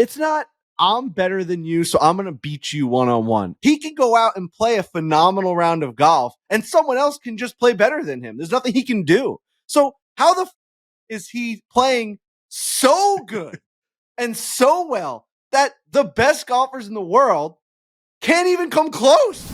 It's not, I'm better than you, so I'm going to beat you one-on-one. He can go out and play a phenomenal round of golf, and someone else can just play better than him. There's nothing he can do. So how the is he playing so good and so well that the best golfers in the world can't even come close?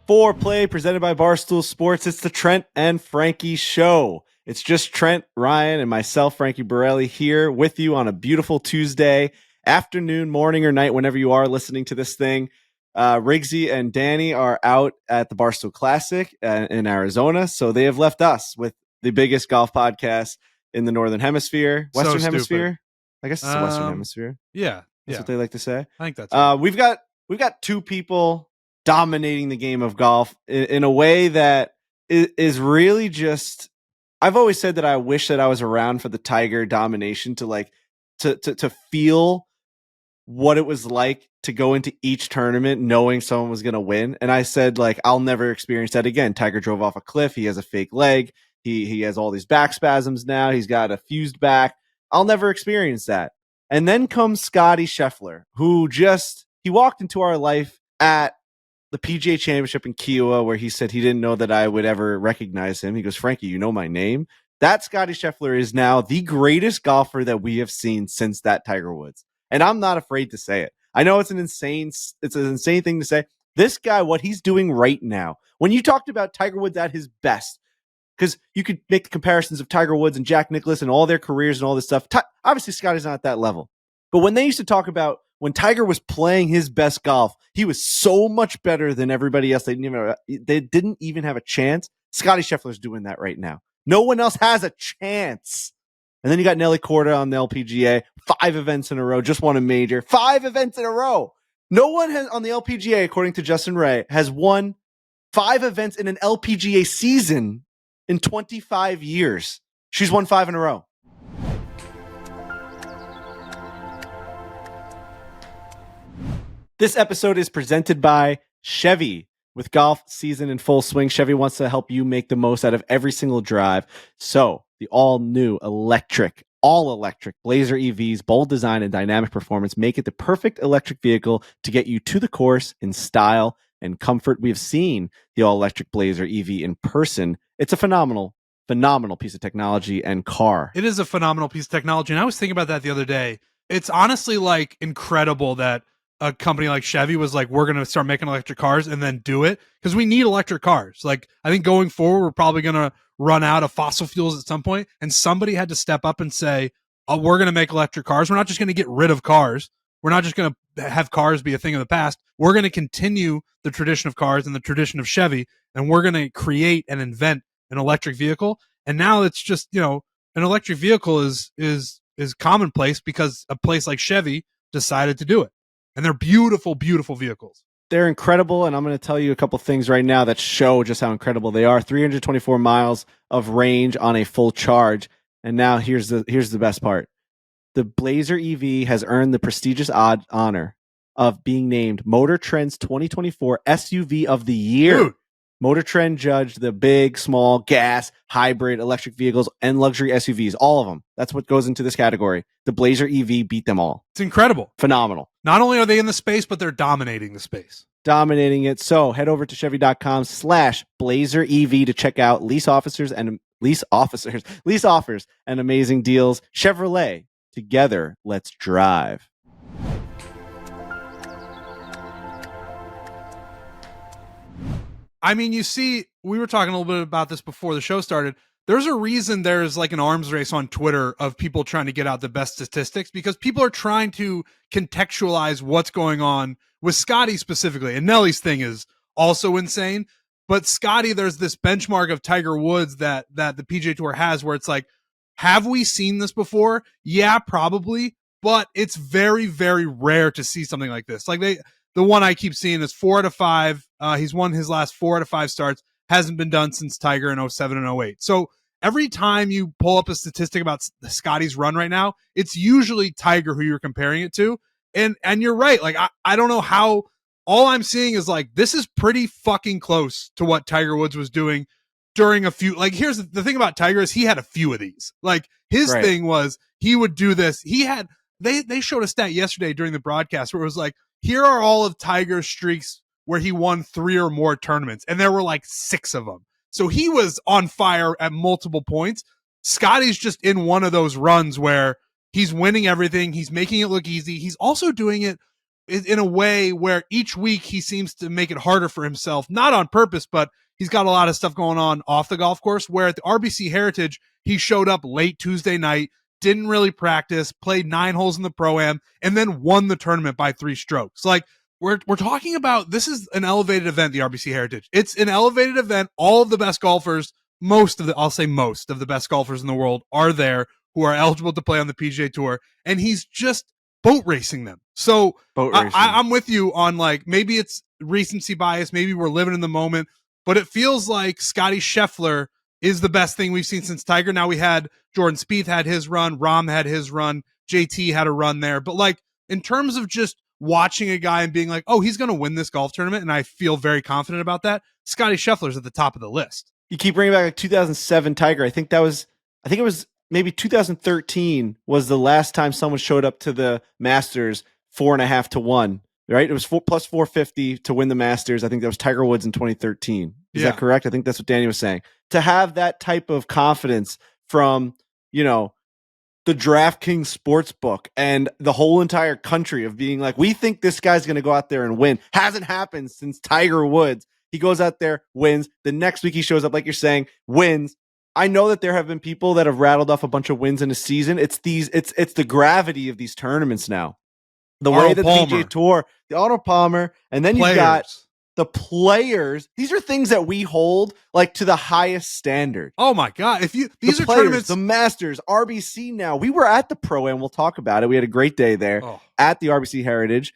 Foreplay presented by Barstool Sports. It's the Trent and Frankie show. It's just Trent, Ryan, and myself, Frankie Borelli, here with you on a beautiful Tuesday afternoon, morning, or night, whenever you are listening to this thing. Riggsy and Danny are out at the Barstool Classic in Arizona, so they have left us with the biggest golf podcast in the Northern Hemisphere. Western Hemisphere? I guess it's the Western Hemisphere. Yeah. That's what they like to say. I think that's right. We've got two people dominating the game of golf in a way that is really just... I've always said that I wish that I was around for the Tiger domination to feel what it was like to go into each tournament knowing someone was going to win. And I said, I'll never experience that again. Tiger drove off a cliff. He has a fake leg. He has all these back spasms now. He's got a fused back. I'll never experience that. And then comes Scottie Scheffler, who he walked into our life at the PGA Championship in Kiowa, where he said he didn't know that I would ever recognize him. He goes, Frankie, you know my name? That Scottie Scheffler is now the greatest golfer that we have seen since that Tiger Woods. And I'm not afraid to say it. I know it's an insane thing to say. This guy, what he's doing right now, when you talked about Tiger Woods at his best, because you could make the comparisons of Tiger Woods and Jack Nicklaus and all their careers and all this stuff. Obviously, Scottie's not at that level. But when they used to talk about when Tiger was playing his best golf, he was so much better than everybody else. They didn't even have a chance. Scottie Scheffler's doing that right now. No one else has a chance. And then you got Nelly Korda on the LPGA, 5 events in a row, just won a major, 5 events in a row. No one has on the LPGA, according to Justin Ray, has won 5 events in an LPGA season in 25 years. She's won 5 in a row. This episode is presented by Chevy. With golf season in full swing, Chevy wants to help you make the most out of every single drive. So the all-new all-electric Blazer EVs, bold design and dynamic performance make it the perfect electric vehicle to get you to the course in style and comfort. We have seen the all-electric Blazer EV in person. It's a phenomenal piece of technology and car. It is a phenomenal piece of technology, and I was thinking about that the other day. It's honestly incredible that a company like Chevy was like, we're going to start making electric cars and then do it, because we need electric cars. I think going forward, we're probably going to run out of fossil fuels at some point, and somebody had to step up and say, oh, we're going to make electric cars. We're not just going to get rid of cars. We're not just going to have cars be a thing of the past. We're going to continue the tradition of cars and the tradition of Chevy, and we're going to create and invent an electric vehicle. And now it's just, an electric vehicle is commonplace because a place like Chevy decided to do it. And they're beautiful, beautiful vehicles. They're incredible, and I'm going to tell you a couple things right now that show just how incredible they are. 324 miles of range on a full charge. And now here's the best part. The Blazer EV has earned the prestigious honor of being named Motor Trend's 2024 SUV of the Year. Dude. Motor Trend judged the big, small, gas, hybrid, electric vehicles, and luxury SUVs, all of them. That's what goes into this category. The Blazer EV beat them all. It's incredible. Phenomenal. Not only are they in the space, but they're dominating the space. Dominating it. So head over to Chevy.com/Blazer EV to check out lease offers and amazing deals. Chevrolet, together, let's drive. I mean, you see, we were talking a little bit about this before the show started. There's a reason there's an arms race on Twitter of people trying to get out the best statistics, because people are trying to contextualize what's going on with Scottie specifically. And Nelly's thing is also insane. But Scottie, there's this benchmark of Tiger Woods that the PGA Tour has where it's like, have we seen this before? Yeah, probably. But it's very, very rare to see something like this. The one I keep seeing is 4 out of 5. He's won his last 4 out of 5 starts. Hasn't been done since Tiger in 07 and 08. So every time you pull up a statistic about Scottie's run right now, it's usually Tiger who you're comparing it to. And you're right. I don't know how. All I'm seeing is this is pretty fucking close to what Tiger Woods was doing during a few, like, here's the thing about Tiger is he had a few of these. Like, his Right. thing was he would do this. He had, they showed a stat yesterday during the broadcast where it was like, here are all of Tiger's streaks where he won 3 or more tournaments. And there were like 6 of them. So he was on fire at multiple points. Scottie's just in one of those runs where he's winning everything. He's making it look easy. He's also doing it in a way where each week he seems to make it harder for himself, not on purpose, but he's got a lot of stuff going on off the golf course, where at the RBC Heritage, he showed up late Tuesday night, didn't really practice, played 9 holes in the Pro-Am, and then won the tournament by 3 strokes. Like, we're talking about, this is an elevated event, the RBC Heritage. It's an elevated event. All of the best golfers, most of the best golfers in the world are there who are eligible to play on the PGA Tour, and he's just boat racing them. So I'm with you on, like, maybe it's recency bias, maybe we're living in the moment, but it feels like Scottie Scheffler is the best thing we've seen since Tiger. Now we had Jordan Spieth had his run, Rahm had his run, JT had a run there, but like in terms of just watching a guy and being like, oh, he's going to win this golf tournament, and I feel very confident about that, Scottie Scheffler's at the top of the list. You keep bringing back like 2007 Tiger. I think it was maybe 2013 was the last time someone showed up to the Masters 4.5 to 1. Right? It was plus 450 to win the Masters. I think that was Tiger Woods in 2013. Is that correct? I think that's what Danny was saying. To have that type of confidence from, the DraftKings Sportsbook and the whole entire country of being like, we think this guy's going to go out there and win. Hasn't happened since Tiger Woods. He goes out there, wins. The next week he shows up, like you're saying, wins. I know that there have been people that have rattled off a bunch of wins in a season. It's the gravity of these tournaments now. The way that the PGA Tour, the Arnold Palmer, and then you've got the players. These are things that we hold like to the highest standard. Oh my God. These are players, tournaments, the Masters, RBC now. We were at the Pro-Am. We'll talk about it. We had a great day there at the RBC Heritage.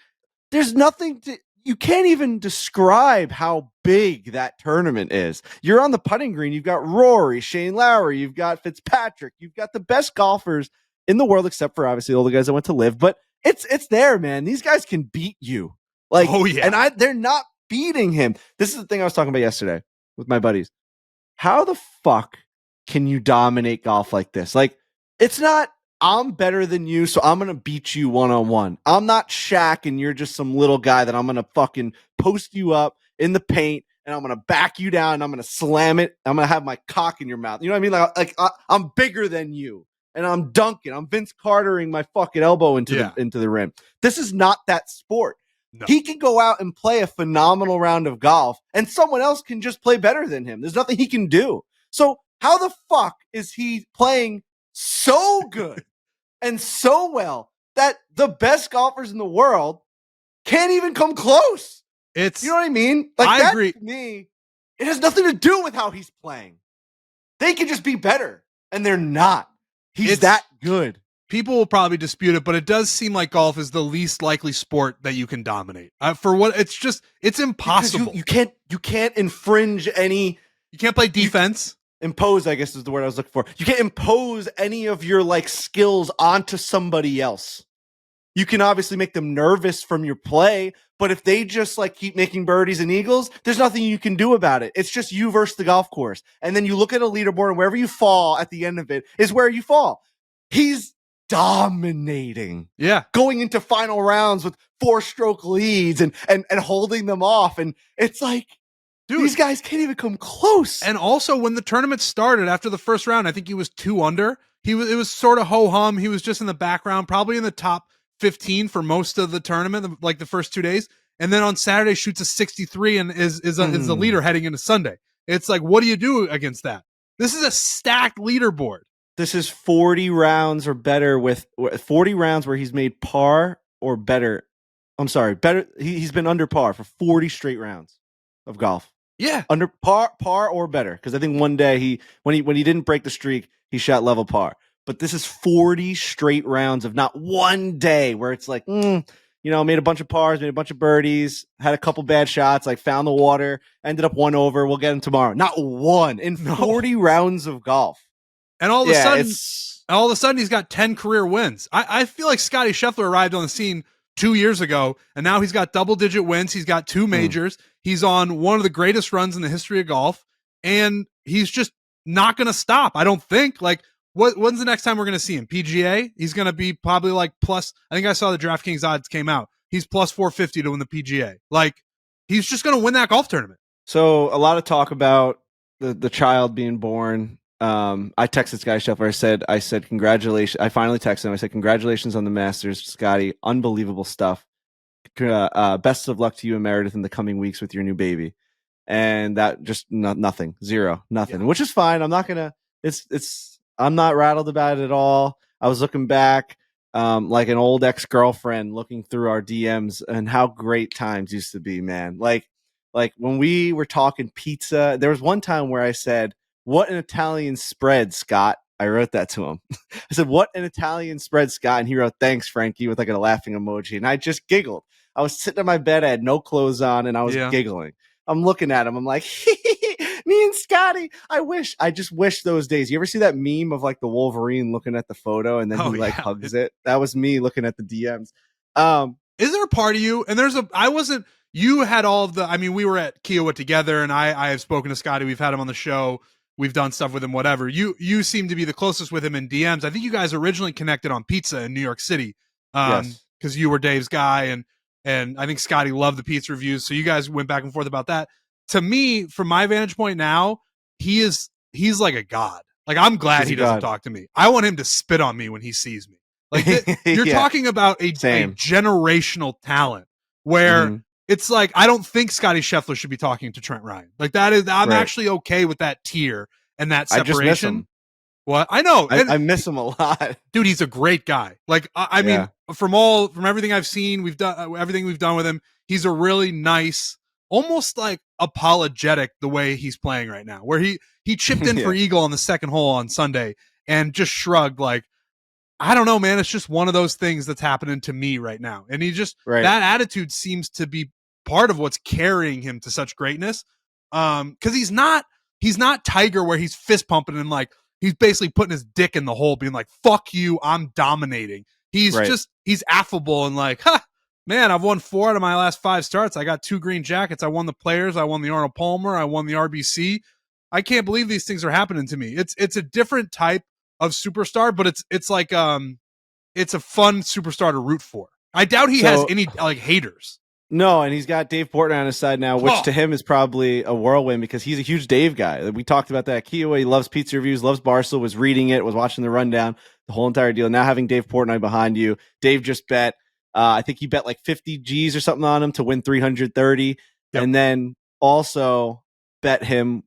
There's nothing you can't even describe how big that tournament is. You're on the putting green. You've got Rory, Shane Lowry. You've got Fitzpatrick. You've got the best golfers in the world, except for obviously all the guys that went to live, but it's there, man. These guys can beat you. Like, and they're not beating him. This is the thing I was talking about yesterday with my buddies. How the fuck can you dominate golf like this? Like, it's not, I'm better than you, so I'm going to beat you one-on-one. I'm not Shaq and you're just some little guy that I'm going to fucking post you up in the paint and I'm going to back you down and I'm going to slam it. I'm going to have my cock in your mouth. You know what I mean? Like I'm bigger than you. And I'm dunking. I'm Vince Cartering my fucking elbow into the rim. This is not that sport. No. He can go out and play a phenomenal round of golf, and someone else can just play better than him. There's nothing he can do. So how the fuck is he playing so good and so well that the best golfers in the world can't even come close? You know what I mean? Like, I agree. To me, it has nothing to do with how he's playing. They can just be better, and they're not. He's that good. People will probably dispute it, but it does seem like golf is the least likely sport that you can dominate. It's impossible. You can't infringe any. You can't play defense. Impose, I guess is the word I was looking for. You can't impose any of your like skills onto somebody else. You can obviously make them nervous from your play, but if they just like keep making birdies and eagles, there's nothing you can do about it. It's just you versus the golf course. And then you look at a leaderboard and wherever you fall at the end of it is where you fall. He's dominating. Yeah. Going into final rounds with 4-stroke leads and holding them off. And it's like, dude, these guys can't even come close. And also when the tournament started after the first round, I think he was 2 under. It was sort of ho-hum. He was just in the background, probably in the top 15 for most of the tournament, like the first 2 days. And then on Saturday shoots a 63 and is the leader heading into Sunday. It's like, what do you do against that? This is a stacked leaderboard. This is 40 rounds or better with 40 rounds where he's made par or better. I'm sorry, better. He's been under par for 40 straight rounds of golf. Yeah. Under par or better. Because I think one day when he didn't break the streak, he shot level par. But this is 40 straight rounds of not one day where it's like, made a bunch of pars, made a bunch of birdies, had a couple bad shots, like found the water, ended up 1 over. We'll get him tomorrow. Not one in 40 rounds of golf. And all of a sudden, he's got 10 career wins. I feel like Scottie Scheffler arrived on the scene 2 years ago, and now he's got double-digit wins. He's got 2 majors. He's on one of the greatest runs in the history of golf. And he's just not going to stop. I don't think. Like, when's the next time we're going to see him? PGA? He's going to be probably like plus. I think I saw the DraftKings odds came out. He's plus 450 to win the PGA. Like, he's just going to win that golf tournament. So a lot of talk about the child being born. I texted Scottie Scheffler. I said congratulations. I finally texted him. I said congratulations on the Masters, Scottie. Unbelievable stuff. Best of luck to you and Meredith in the coming weeks with your new baby. And that just nothing, zero, nothing, which is fine. I'm not gonna. I'm not rattled about it at all. I was looking back, like an old ex-girlfriend, looking through our DMs and how great times used to be, man. Like when we were talking pizza, there was one time where I said, "What an Italian spread, Scott." I wrote that to him. I said, "What an Italian spread, Scott," and he wrote, "Thanks, Frankie," with like a laughing emoji, and I just giggled. I was sitting in my bed, I had no clothes on, and I was giggling. I'm looking at him. I'm like, me and Scottie. I just wish those days. You ever see that meme of like the Wolverine looking at the photo and then he like hugs it? That was me looking at the DMs. Is there a part of you? And you had all of the, I mean, we were at Kiowa together and I have spoken to Scottie. We've had him on the show. We've done stuff with him, whatever. You seem to be the closest with him in DMs. I think you guys originally connected on pizza in New York City. Yes. Cause you were Dave's guy and I think Scottie loved the pizza reviews. So you guys went back and forth about that. To me, from my vantage point now, he's like a god. Like, I'm glad he doesn't talk to me. I want him to spit on me when he sees me. Like, you're talking about a generational talent where it's like, I don't think Scottie Scheffler should be talking to Trent Ryan. Like, I'm actually okay with that tier and that separation. I just miss him. What? I know. I miss him a lot. Dude, he's a great guy. Like, I mean, from everything I've seen, everything we've done with him, he's a really nice, almost like apologetic the way he's playing right now, where he chipped in for eagle on the second hole on Sunday and just shrugged like, I don't know, man. It's just one of those things that's happening to me right now. And he just, that attitude seems to be part of what's carrying him to such greatness. Cause he's not Tiger where he's fist pumping and like, he's basically putting his dick in the hole being like, fuck you, I'm dominating. He's he's affable and like, man, I've won 4 out of my last 5 starts. I got 2 green jackets. I won the Players. I won the Arnold Palmer. I won the RBC. I can't believe these things are happening to me. It's a different type of superstar, but it's like it's a fun superstar to root for. I doubt he has any like haters. No, and he's got Dave Portnoy on his side now, which to him is probably a whirlwind because he's a huge Dave guy. We talked about that at Kiowa. He loves pizza reviews, loves Barstool, was reading it, was watching the rundown, the whole entire deal. Now having Dave Portnoy behind you, Dave just bet. I think he bet like 50 G's or something on him to win 330, and then also bet him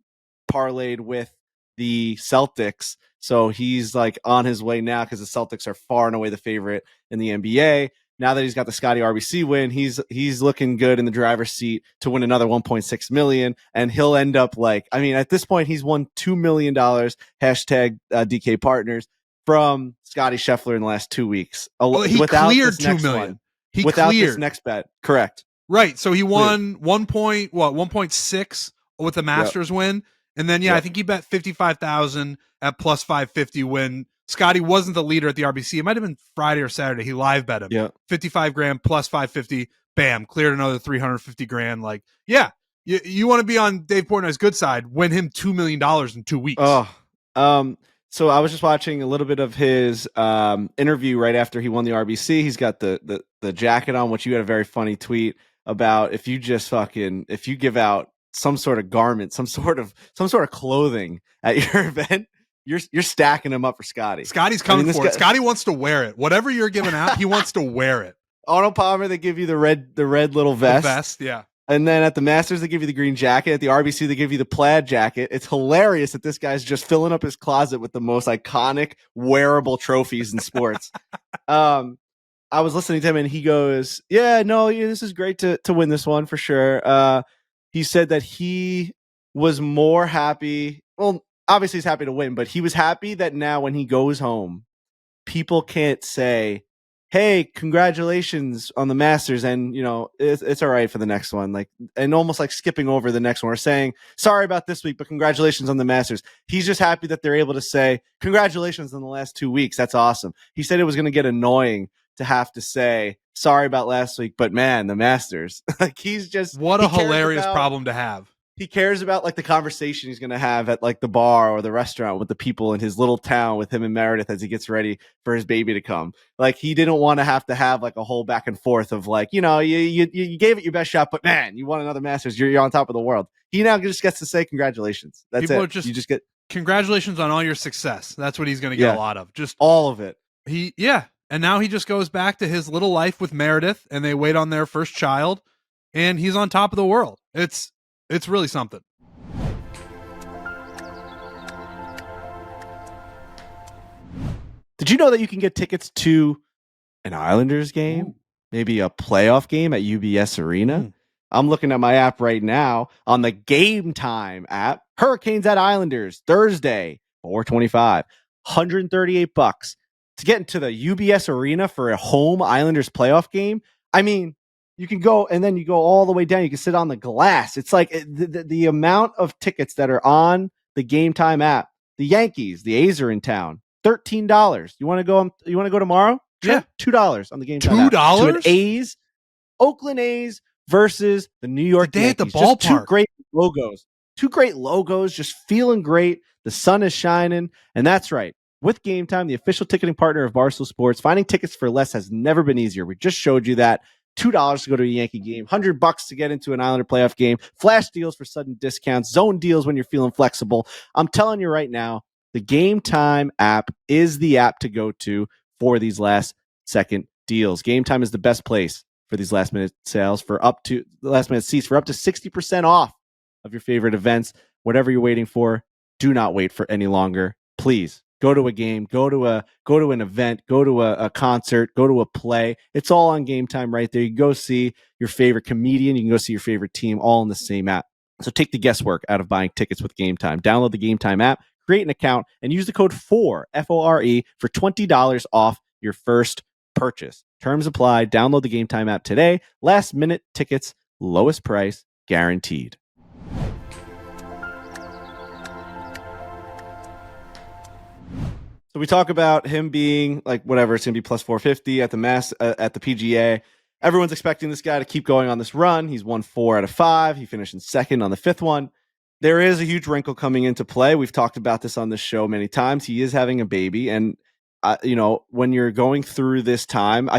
parlayed with the Celtics. So he's like on his way now because the Celtics are far and away the favorite in the NBA. Now that he's got the Scottie RBC win, he's looking good in the driver's seat to win another 1.6 million, and he'll end up like, I mean, at this point he's won $2 million hashtag DK Partners from Scottie Scheffler in the last 2 weeks. Well, he cleared 2 million. Without this next bet, correct? Right. So he won 1.6 with the Masters win, and then I think he bet 55,000 at plus 550 when Scottie wasn't the leader at the RBC. It might have been Friday or Saturday. He live bet him. 55 grand plus 550. Bam, cleared another 350 grand. Like, you want to be on Dave Portnoy's good side. Win him $2 million in 2 weeks. So I was just watching a little bit of his interview right after he won the RBC. He's got the jacket on, which you had a very funny tweet about. If you give out some sort of garment, some sort of clothing at your event, you're stacking him up for Scottie. Scotty's coming for it. Scottie wants to wear it. Whatever you're giving out, he wants to wear it. Arnold Palmer, they give you the red little vest. The vest, yeah. And then at the Masters, they give you the green jacket. At the RBC, they give you the plaid jacket. It's hilarious that this guy's just filling up his closet with the most iconic wearable trophies in sports. I was listening to him and he goes, this is great to win this one for sure. He said that he was more happy. Well, obviously he's happy to win, but he was happy that now when he goes home, people can't say, hey, congratulations on the Masters, and it's all right for the next one, like, and almost like skipping over the next one or saying sorry about this week, but congratulations on the Masters. He's just happy that they're able to say congratulations on the last 2 weeks. That's awesome. He said it was going to get annoying to have to say sorry about last week, but man, the Masters. Like, he's just what a hilarious problem to have. he cares about like the conversation he's going to have at like the bar or the restaurant with the people in his little town with him and Meredith as he gets ready for his baby to come. Like he didn't want to have like a whole back and forth of like, you gave it your best shot, but man, you won another Masters. You're on top of the world. He now just gets to say congratulations. That's People it. You just get congratulations on all your success. That's what he's going to get a lot of. Just all of it. And now he just goes back to his little life with Meredith, and they wait on their first child, and he's on top of the world. It's really something. Did you know that you can get tickets to an Islanders game? Ooh. Maybe a playoff game at UBS Arena? Ooh. I'm looking at my app right now on the Game Time app. Hurricanes at Islanders, Thursday, 425, $138 to get into the UBS Arena for a home Islanders playoff game. I mean, you can go and then you go all the way down. You can sit on the glass. It's like the amount of tickets that are on the Game Time app. The Yankees, the A's are in town. $13. You want to go? You want to go tomorrow? Yeah, $2 on the Game Time. $2 to an A's, Oakland A's versus the New York Yankees. At the ballpark. Just two great logos. Just feeling great. The sun is shining, and that's right. With Game Time, the official ticketing partner of Barstool Sports, finding tickets for less has never been easier. We just showed you that. $2 to go to a Yankee game, $100 to get into an Islander playoff game, flash deals for sudden discounts, zone deals when you're feeling flexible. I'm telling you right now, the Game Time app is the app to go to for these last second deals. Game Time is the best place for these last minute sales for up to the last minute seats for up to 60% off of your favorite events. Whatever you're waiting for, do not wait for any longer. Please go to a game, go to an event, go to a concert, go to a play. It's all on Game Time right there. You can go see your favorite comedian. You can go see your favorite team all in the same app. So take the guesswork out of buying tickets with Game Time. Download the Game Time app, create an account, and use the code FORE, F-O-R-E, for $20 off your first purchase. Terms apply. Download the Game Time app today. Last minute tickets, lowest price guaranteed. So we talk about him being like whatever, it's going to be plus 450 at the at the PGA. Everyone's expecting this guy to keep going on this run. He's won 4 out of 5. He finished in second on the 5th one. There is a huge wrinkle coming into play. We've talked about this on this show many times. He is having a baby, and when you're going through this time,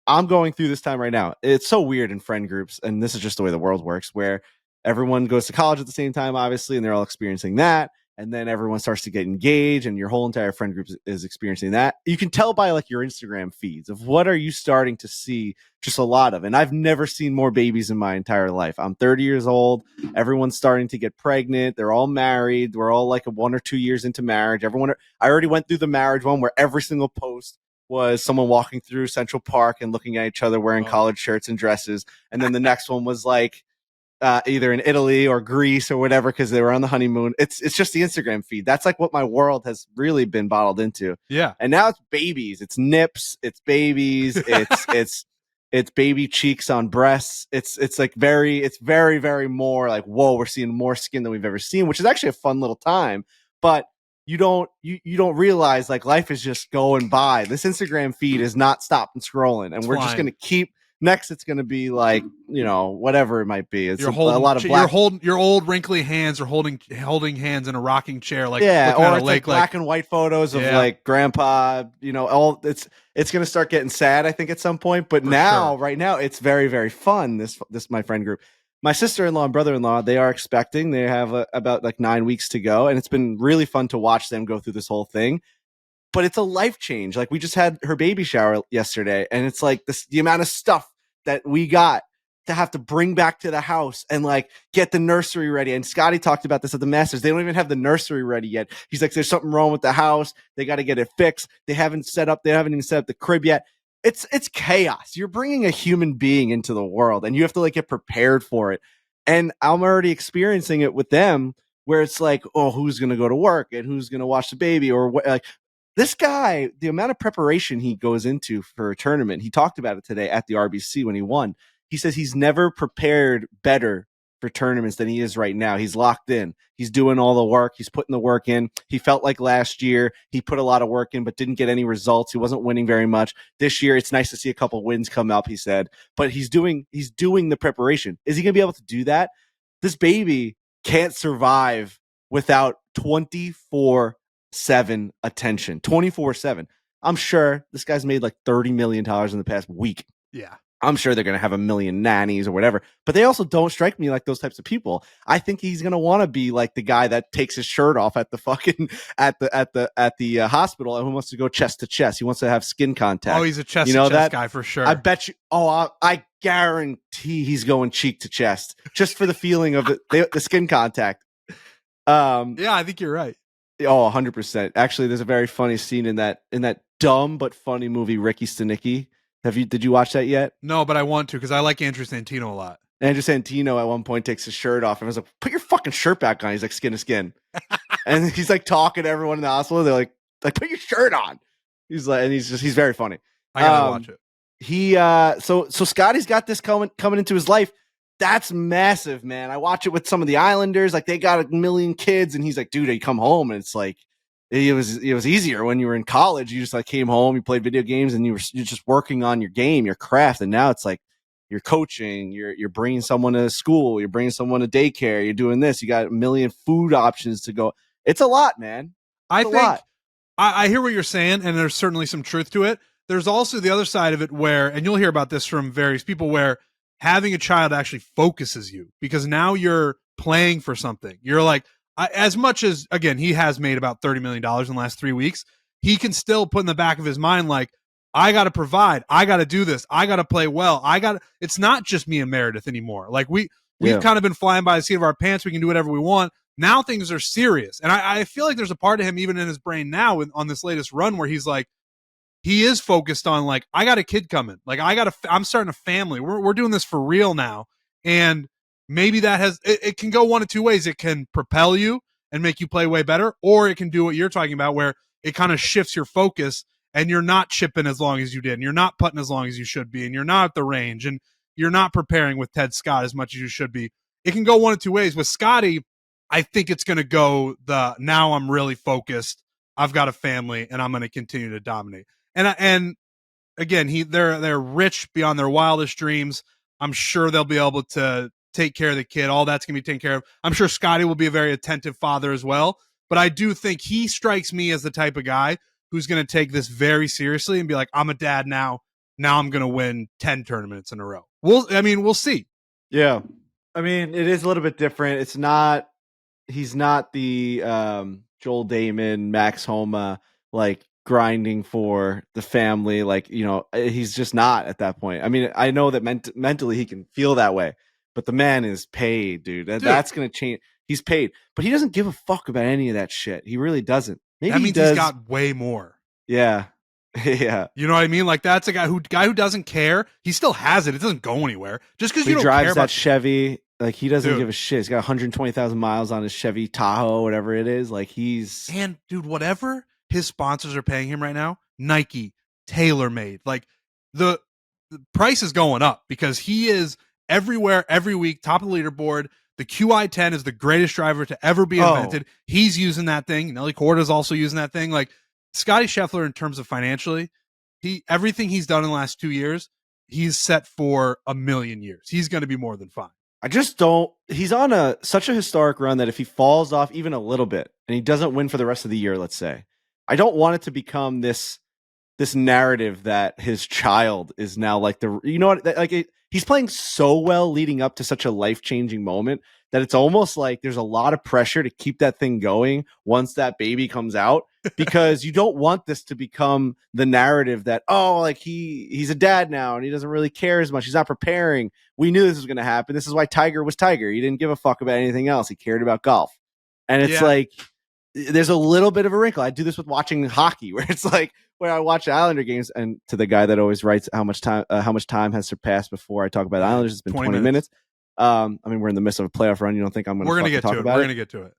I'm going through this time right now. It's so weird in friend groups, and this is just the way the world works, where everyone goes to college at the same time, obviously, and they're all experiencing that. And then everyone starts to get engaged, and your whole entire friend group is experiencing that. You can tell by like your Instagram feeds of what are you starting to see just a lot of. And I've never seen more babies in my entire life. I'm 30 years old. Everyone's starting to get pregnant. They're all married. We're all like 1 or 2 years into marriage. I already went through the marriage one where every single post was someone walking through Central Park and looking at each other wearing college shirts and dresses. And then the next one was like, either in Italy or Greece or whatever, because they were on the honeymoon. It's just the Instagram feed. That's like what my world has really been bottled into. Yeah. And now it's babies. It's nips. It's babies. It's baby cheeks on breasts. It's very, very more like, whoa, we're seeing more skin than we've ever seen, which is actually a fun little time. But you don't realize like life is just going by. This Instagram feed is not stopping scrolling, and we're just going to keep. Next, it's going to be like, whatever it might be. It's a lot of black. Your old wrinkly hands are holding hands in a rocking chair, like or it's like black and white photos of like grandpa. All it's going to start getting sad, I think, at some point. But right now, it's very, very fun. This my friend group, my sister-in-law and brother-in-law, they are expecting. They have about like 9 weeks to go, and it's been really fun to watch them go through this whole thing. But it's a life change. Like we just had her baby shower yesterday, and it's like the amount of stuff that we got to have to bring back to the house and like get the nursery ready. And Scottie talked about this at the Masters. They don't even have the nursery ready yet. He's like, there's something wrong with the house. They got to get it fixed. They haven't even set up the crib yet. It's chaos. You're bringing a human being into the world, and you have to like get prepared for it. And I'm already experiencing it with them, where it's like, oh, who's going to go to work and who's going to watch the baby, or what? Like, this guy, the amount of preparation he goes into for a tournament, he talked about it today at the RBC when he won. He says he's never prepared better for tournaments than he is right now. He's locked in. He's doing all the work. He's putting the work in. He felt like last year he put a lot of work in, but didn't get any results. He wasn't winning very much. This year, it's nice to see a couple wins come up, he said. But he's doing the preparation. Is he going to be able to do that? This baby can't survive without 24/7 attention. 24/7. I'm sure this guy's made like $30 million in the past week. Yeah. I'm sure they're going to have a million nannies or whatever, but they also don't strike me like those types of people. I think he's going to want to be like the guy that takes his shirt off at the fucking at the hospital and who wants to go chest to chest. He wants to have skin contact. Oh, he's a chest to chest guy for sure. I bet you. Oh, I guarantee he's going cheek to chest just for the feeling of the skin contact. Yeah, I think you're right. Oh, 100%. Actually, there's a very funny scene in that dumb but funny movie Ricky Stenicki. Did you watch that yet? No, but I want to because I like Andrew Santino a lot. Andrew Santino at one point takes his shirt off and was like, "Put your fucking shirt back on." He's like, "Skin to skin," and he's like talking to everyone in the hospital. They're like, "Put your shirt on." He's like, and he's very funny. I gotta watch it. So Scottie's got this coming into his life. That's massive, man. I watch it with some of the Islanders. Like they got a million kids, and he's like, "Dude, you come home and it's like." It was easier when you were in college. You just like came home, you played video games, and you're just working on your game, your craft. And now it's like you're coaching, you're bringing someone to school, you're bringing someone to daycare, you're doing this. You got a million food options to go. It's a lot, man. I hear what you're saying, and there's certainly some truth to it. There's also the other side of it where, and you'll hear about this from various people, where having a child actually focuses you because now you're playing for something. You're like, as much as, again, he has made about $30 million in the last 3 weeks, he can still put in the back of his mind, like, I got to provide. I got to do this. I got to play well. It's not just me and Meredith anymore. Like we've kind of been flying by the seat of our pants. We can do whatever we want. Now things are serious. And I feel like there's a part of him, even in his brain now on this latest run, where he's like, he is focused on like, I got a kid coming. Like I'm starting a family. We're doing this for real now. And maybe that it can go one of two ways. It can propel you and make you play way better, or it can do what you're talking about, where it kind of shifts your focus and you're not chipping as long as you did, and you're not putting as long as you should be, and you're not at the range, and you're not preparing with Ted Scott as much as you should be. It can go one of two ways. With Scottie, I think it's going to go now I'm really focused. I've got a family, and I'm going to continue to dominate. And again, they're rich beyond their wildest dreams. I'm sure they'll be able to take care of the kid. All that's going to be taken care of. I'm sure Scottie will be a very attentive father as well. But I do think he strikes me as the type of guy who's going to take this very seriously and be like, I'm a dad now. Now I'm going to win 10 tournaments in a row. We'll see. Yeah. I mean, it is a little bit different. He's not the Joel Damon, Max Homa, like grinding for the family. Like, he's just not at that point. I mean, I know that mentally he can feel that way, but the man is paid, dude. That's going to change. He's paid, but he doesn't give a fuck about any of that shit. He really doesn't. Maybe that means he's got way more. Yeah. Yeah. You know what I mean? Like that's a guy who doesn't care. He still has it. It doesn't go anywhere. Just because you don't drives care that about Chevy. Like he doesn't give a shit. He's got 120,000 miles on his Chevy Tahoe, whatever it is. Like and dude, whatever his sponsors are paying him right now, Nike, TaylorMade, like the price is going up because he is everywhere every week, top of the leaderboard. The QI10 is the greatest driver to ever be invented. He's using that thing. Nelly Korda is also using that thing. Like Scottie Scheffler, in terms of financially, everything he's done in the last 2 years, he's set for a million years. He's going to be more than fine. I just don't. He's on such a historic run that if he falls off even a little bit and he doesn't win for the rest of the year, let's say, I don't want it to become this narrative that his child is now like he's playing so well leading up to such a life-changing moment that it's almost like there's a lot of pressure to keep that thing going once that baby comes out, because you don't want this to become the narrative that, he's a dad now and he doesn't really care as much. He's not preparing. We knew this was going to happen. This is why Tiger was Tiger. He didn't give a fuck about anything else. He cared about golf. And it's like, there's a little bit of a wrinkle. I do this with watching hockey, where it's like, where I watch Islander games, and to the guy that always writes how much time has surpassed before I talk about Islanders, it's been 20 minutes. We're in the midst of a playoff run. You don't think I'm going to talk about it? We're going to get to it.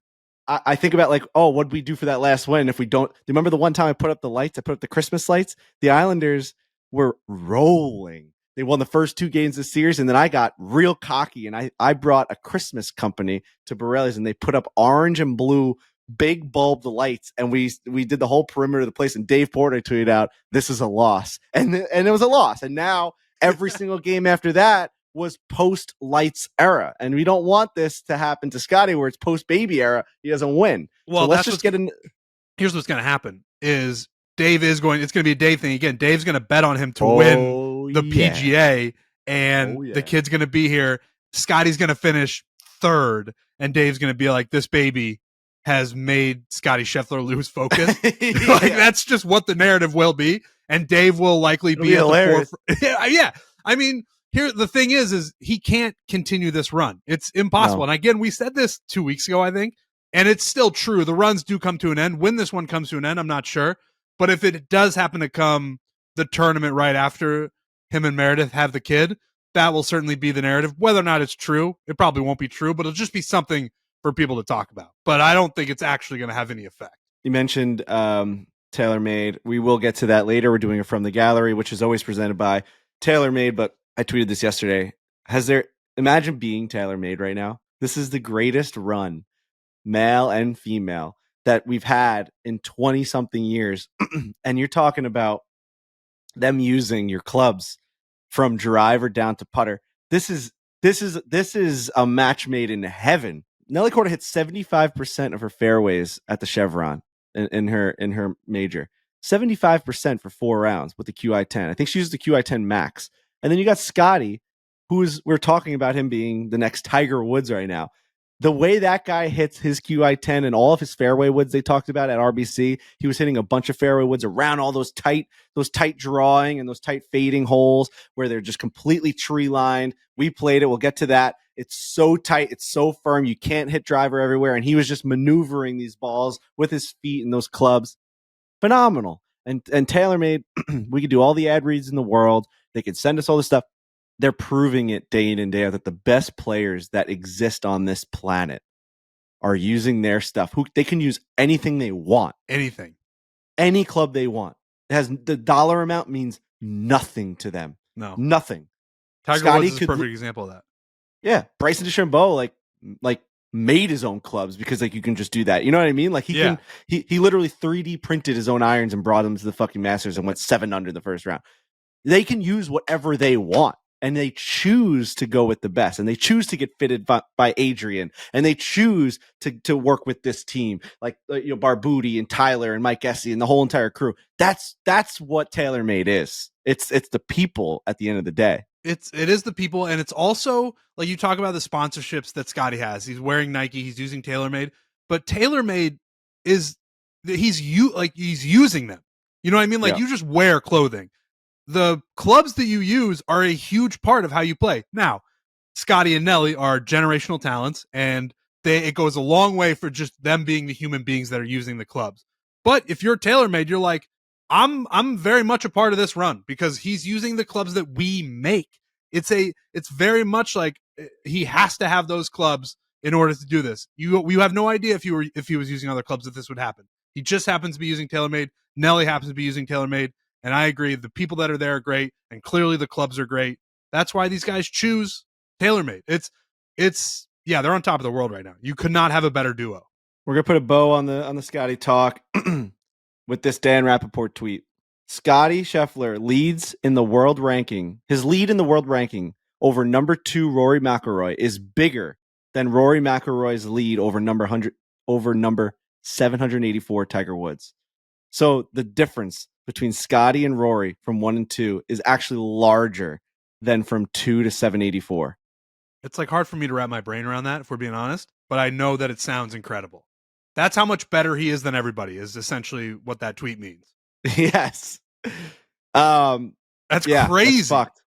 I think about like, what did we do for that last win? If we don't, do you remember the one time I put up the lights? I put up the Christmas lights. The Islanders were rolling. They won the first 2 games of the series, and then I got real cocky, and I brought a Christmas company to Borelli's, and they put up orange and blue big bulb lights, and we did the whole perimeter of the place, and Dave Porter tweeted out, "This is a loss," and it was a loss. And now every single game after that, was post lights era, and we don't want this to happen to Scottie where it's post baby era. He doesn't win. Well, so let's just get in. Here's what's going to happen: is Dave is going. It's going to be a Dave thing again. Dave's going to bet on him to win the PGA, and the kid's going to be here. Scottie's going to finish third, and Dave's going to be like, "This baby has made Scottie Scheffler lose focus." Like that's just what the narrative will be, and Dave will likely be at the forefront. Yeah, I mean. Here, the thing is he can't continue this run. It's impossible. No. And again, we said this 2 weeks ago, I think, and it's still true. The runs do come to an end. When this one comes to an end, I'm not sure. But if it does happen to come the tournament right after him and Meredith have the kid, that will certainly be the narrative. Whether or not it's true, it probably won't be true, but it'll just be something for people to talk about. But I don't think it's actually going to have any effect. You mentioned TaylorMade. We will get to that later. We're doing it from the gallery, which is always presented by TaylorMade, but I tweeted this yesterday. Imagine being TaylorMade right now. This is the greatest run, male and female, that we've had in 20 something years. And you're talking about them using your clubs from driver down to putter. This is a match made in heaven. Nelly Korda hit 75% of her fairways at the Chevron in her major. 75% for 4 rounds with the QI10. I think she used the QI10 max. And then you got Scottie, we're talking about him being the next Tiger Woods right now. The way that guy hits his QI10 and all of his fairway woods they talked about at RBC, he was hitting a bunch of fairway woods around all those tight drawing and those tight fading holes where they're just completely tree lined. We played it. We'll get to that. It's so tight. It's so firm. You can't hit driver everywhere. And he was just maneuvering these balls with his feet and those clubs. Phenomenal. And TaylorMade, we could do all the ad reads in the world. They can send us all this stuff. They're proving it day in and day out that the best players that exist on this planet are using their stuff. They can use anything they want. Anything. Any club they want. The dollar amount means nothing to them. No. Nothing. Tiger Woods is a perfect example of that. Yeah. Bryson DeChambeau, like made his own clubs because you can just do that. You know what I mean? Like he literally 3D printed his own irons and brought them to the fucking Masters and went 7 under the first round. They can use whatever they want, and they choose to go with the best, and they choose to get fitted by Adrian, and they choose to work with this team like Barbuti and Tyler and Mike Essie and the whole entire crew. That's what TaylorMade is. It's the people at the end of the day. It is the people, and it's also like you talk about the sponsorships that Scottie has. He's wearing Nike, he's using TaylorMade, but TaylorMade he's using them. You know what I mean? You just wear clothing. The clubs that you use are a huge part of how you play. Now, Scottie and Nelly are generational talents, and it goes a long way for just them being the human beings that are using the clubs. But if you're TaylorMade, you're like, I'm very much a part of this run because he's using the clubs that we make. It's very much like he has to have those clubs in order to do this. You have no idea if he was using other clubs that this would happen. He just happens to be using TaylorMade. Nelly happens to be using TaylorMade. And I agree, the people that are there are great, and clearly the clubs are great. That's why these guys choose TaylorMade. They're on top of the world right now. You could not have a better duo. We're gonna put a bow on the Scottie talk with this Dan Rappaport tweet. Scottie Scheffler leads in the world ranking. His lead in the world ranking over number 2 Rory McIlroy is bigger than Rory McIlroy's lead over number 784 Tiger Woods. So the difference between Scottie and Rory from 1 and 2 is actually larger than from 2 to 784. It's hard for me to wrap my brain around that, if we're being honest, but I know that it sounds incredible. That's how much better he is than everybody is essentially what that tweet means. Yes. That's crazy. That's fucked.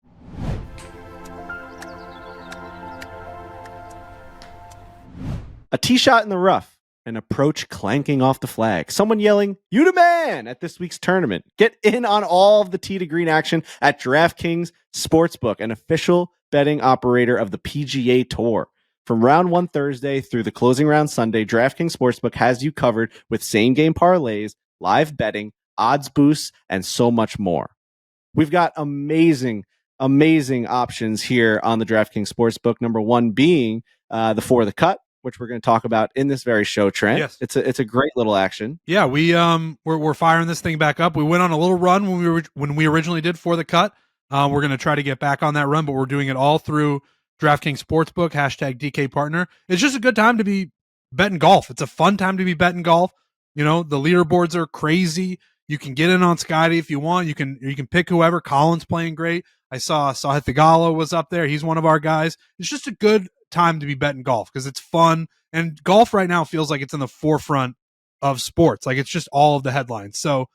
A tee shot in the rough. An approach clanking off the flag. Someone yelling, "You the man!" at this week's tournament. Get in on all of the tee to green action at DraftKings Sportsbook, an official betting operator of the PGA Tour. From round 1 Thursday through the closing round Sunday, DraftKings Sportsbook has you covered with same-game parlays, live betting, odds boosts, and so much more. We've got amazing options here on the DraftKings Sportsbook. Number 1 being the Fore The Cut, which we're going to talk about in this very show, Trent. Yes. It's a great little action. Yeah, we're firing this thing back up. We went on a little run when we originally did For The Cut. We're going to try to get back on that run, but we're doing it all through DraftKings Sportsbook, hashtag DK Partner. It's just a good time to be betting golf. It's a fun time to be betting golf. You know, the leaderboards are crazy. You can get in on Scottie if you want. You can pick whoever. Colin's playing great. I saw Sahith Theegala was up there. He's one of our guys. It's just a good time to be betting golf because it's fun. And golf right now feels like it's in the forefront of sports. Like it's just all of the headlines. So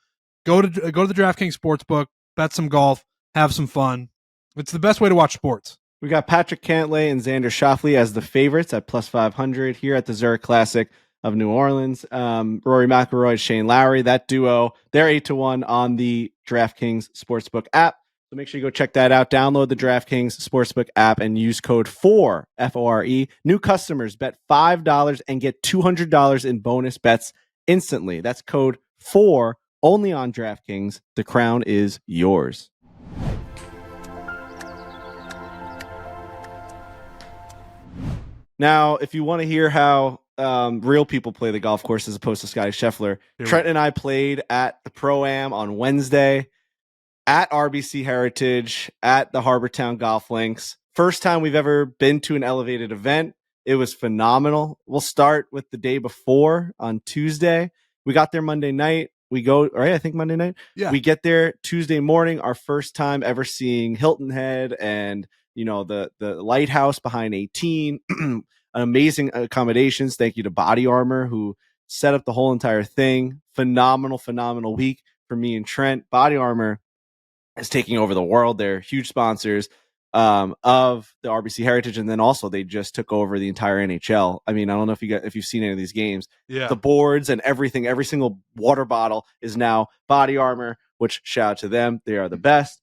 go to the DraftKings Sportsbook, bet some golf, have some fun. It's the best way to watch sports. We got Patrick Cantlay and Xander Schauffele as the favorites at plus 500 here at the Zurich Classic of New Orleans. Rory McIlroy, Shane Lowry, that duo, they're 8-1 on the DraftKings Sportsbook app. So make sure you go check that out. Download the DraftKings Sportsbook app and use code FORE, F-O-R-E. New customers bet $5 and get $200 in bonus bets instantly. That's code FORE only on DraftKings. The crown is yours. Now, if you want to hear how real people play the golf course as opposed to Scottie Scheffler, Trent and I played at the Pro-Am on Wednesday at RBC Heritage at the Harbortown Golf Links. First time we've ever been to an elevated event. It was phenomenal. We'll start with the day before on Tuesday. We got there Monday night. We go, right? I think Monday night. Yeah. We get there Tuesday morning, our first time ever seeing Hilton Head and the lighthouse behind 18. Amazing accommodations. Thank you to Body Armor who set up the whole entire thing. Phenomenal week for me and Trent. Body Armor is taking over the world. They're huge sponsors of the RBC Heritage, and then also they just took over the entire NHL. I mean, I don't know if you've seen any of these games. Yeah. The boards and everything, every single water bottle is now Body Armor, which shout out to them. They are the best.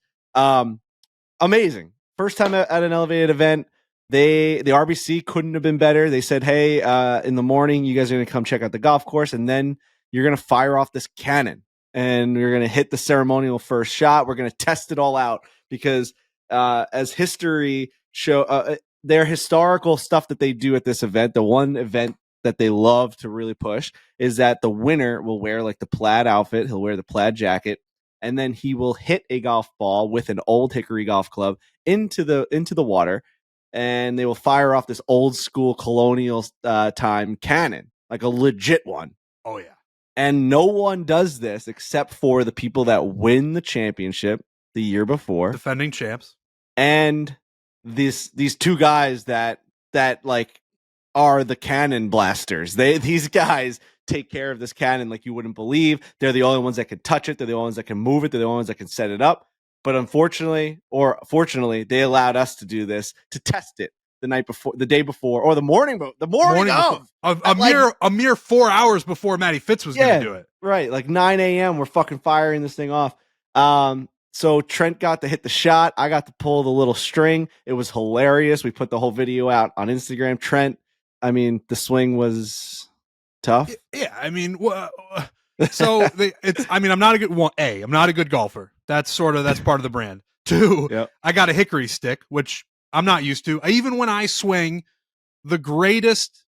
Amazing. First time at an elevated event. The RBC couldn't have been better. They said, hey, in the morning, you guys are going to come check out the golf course, and then you're going to fire off this cannon, and you're going to hit the ceremonial first shot. We're going to test it all out because as history show, their historical stuff that they do at this event, the one event that they love to really push is that the winner will wear like the plaid outfit. He'll wear the plaid jacket, and then he will hit a golf ball with an old hickory golf club into the water. And they will fire off this old school colonial time cannon, like a legit one. Oh, yeah. And no one does this except for the people that win the championship the year before. Defending champs. And these two guys that like are the cannon blasters. These guys take care of this cannon like you wouldn't believe. They're the only ones that can touch it. They're the only ones that can move it. They're the only ones that can set it up. But unfortunately, or fortunately, they allowed us to do this, to test it the day before, or the morning of. A mere 4 hours before Matty Fitz was going to do it. Right, like 9 a.m. We're fucking firing this thing off. So Trent got to hit the shot. I got to pull the little string. It was hilarious. We put the whole video out on Instagram. Trent, I mean, the swing was tough. Yeah, I mean, so I'm not a good one. I'm not a good golfer. That's part of the brand. 2, yep. I got a hickory stick, which I'm not used to. Even when I swing the greatest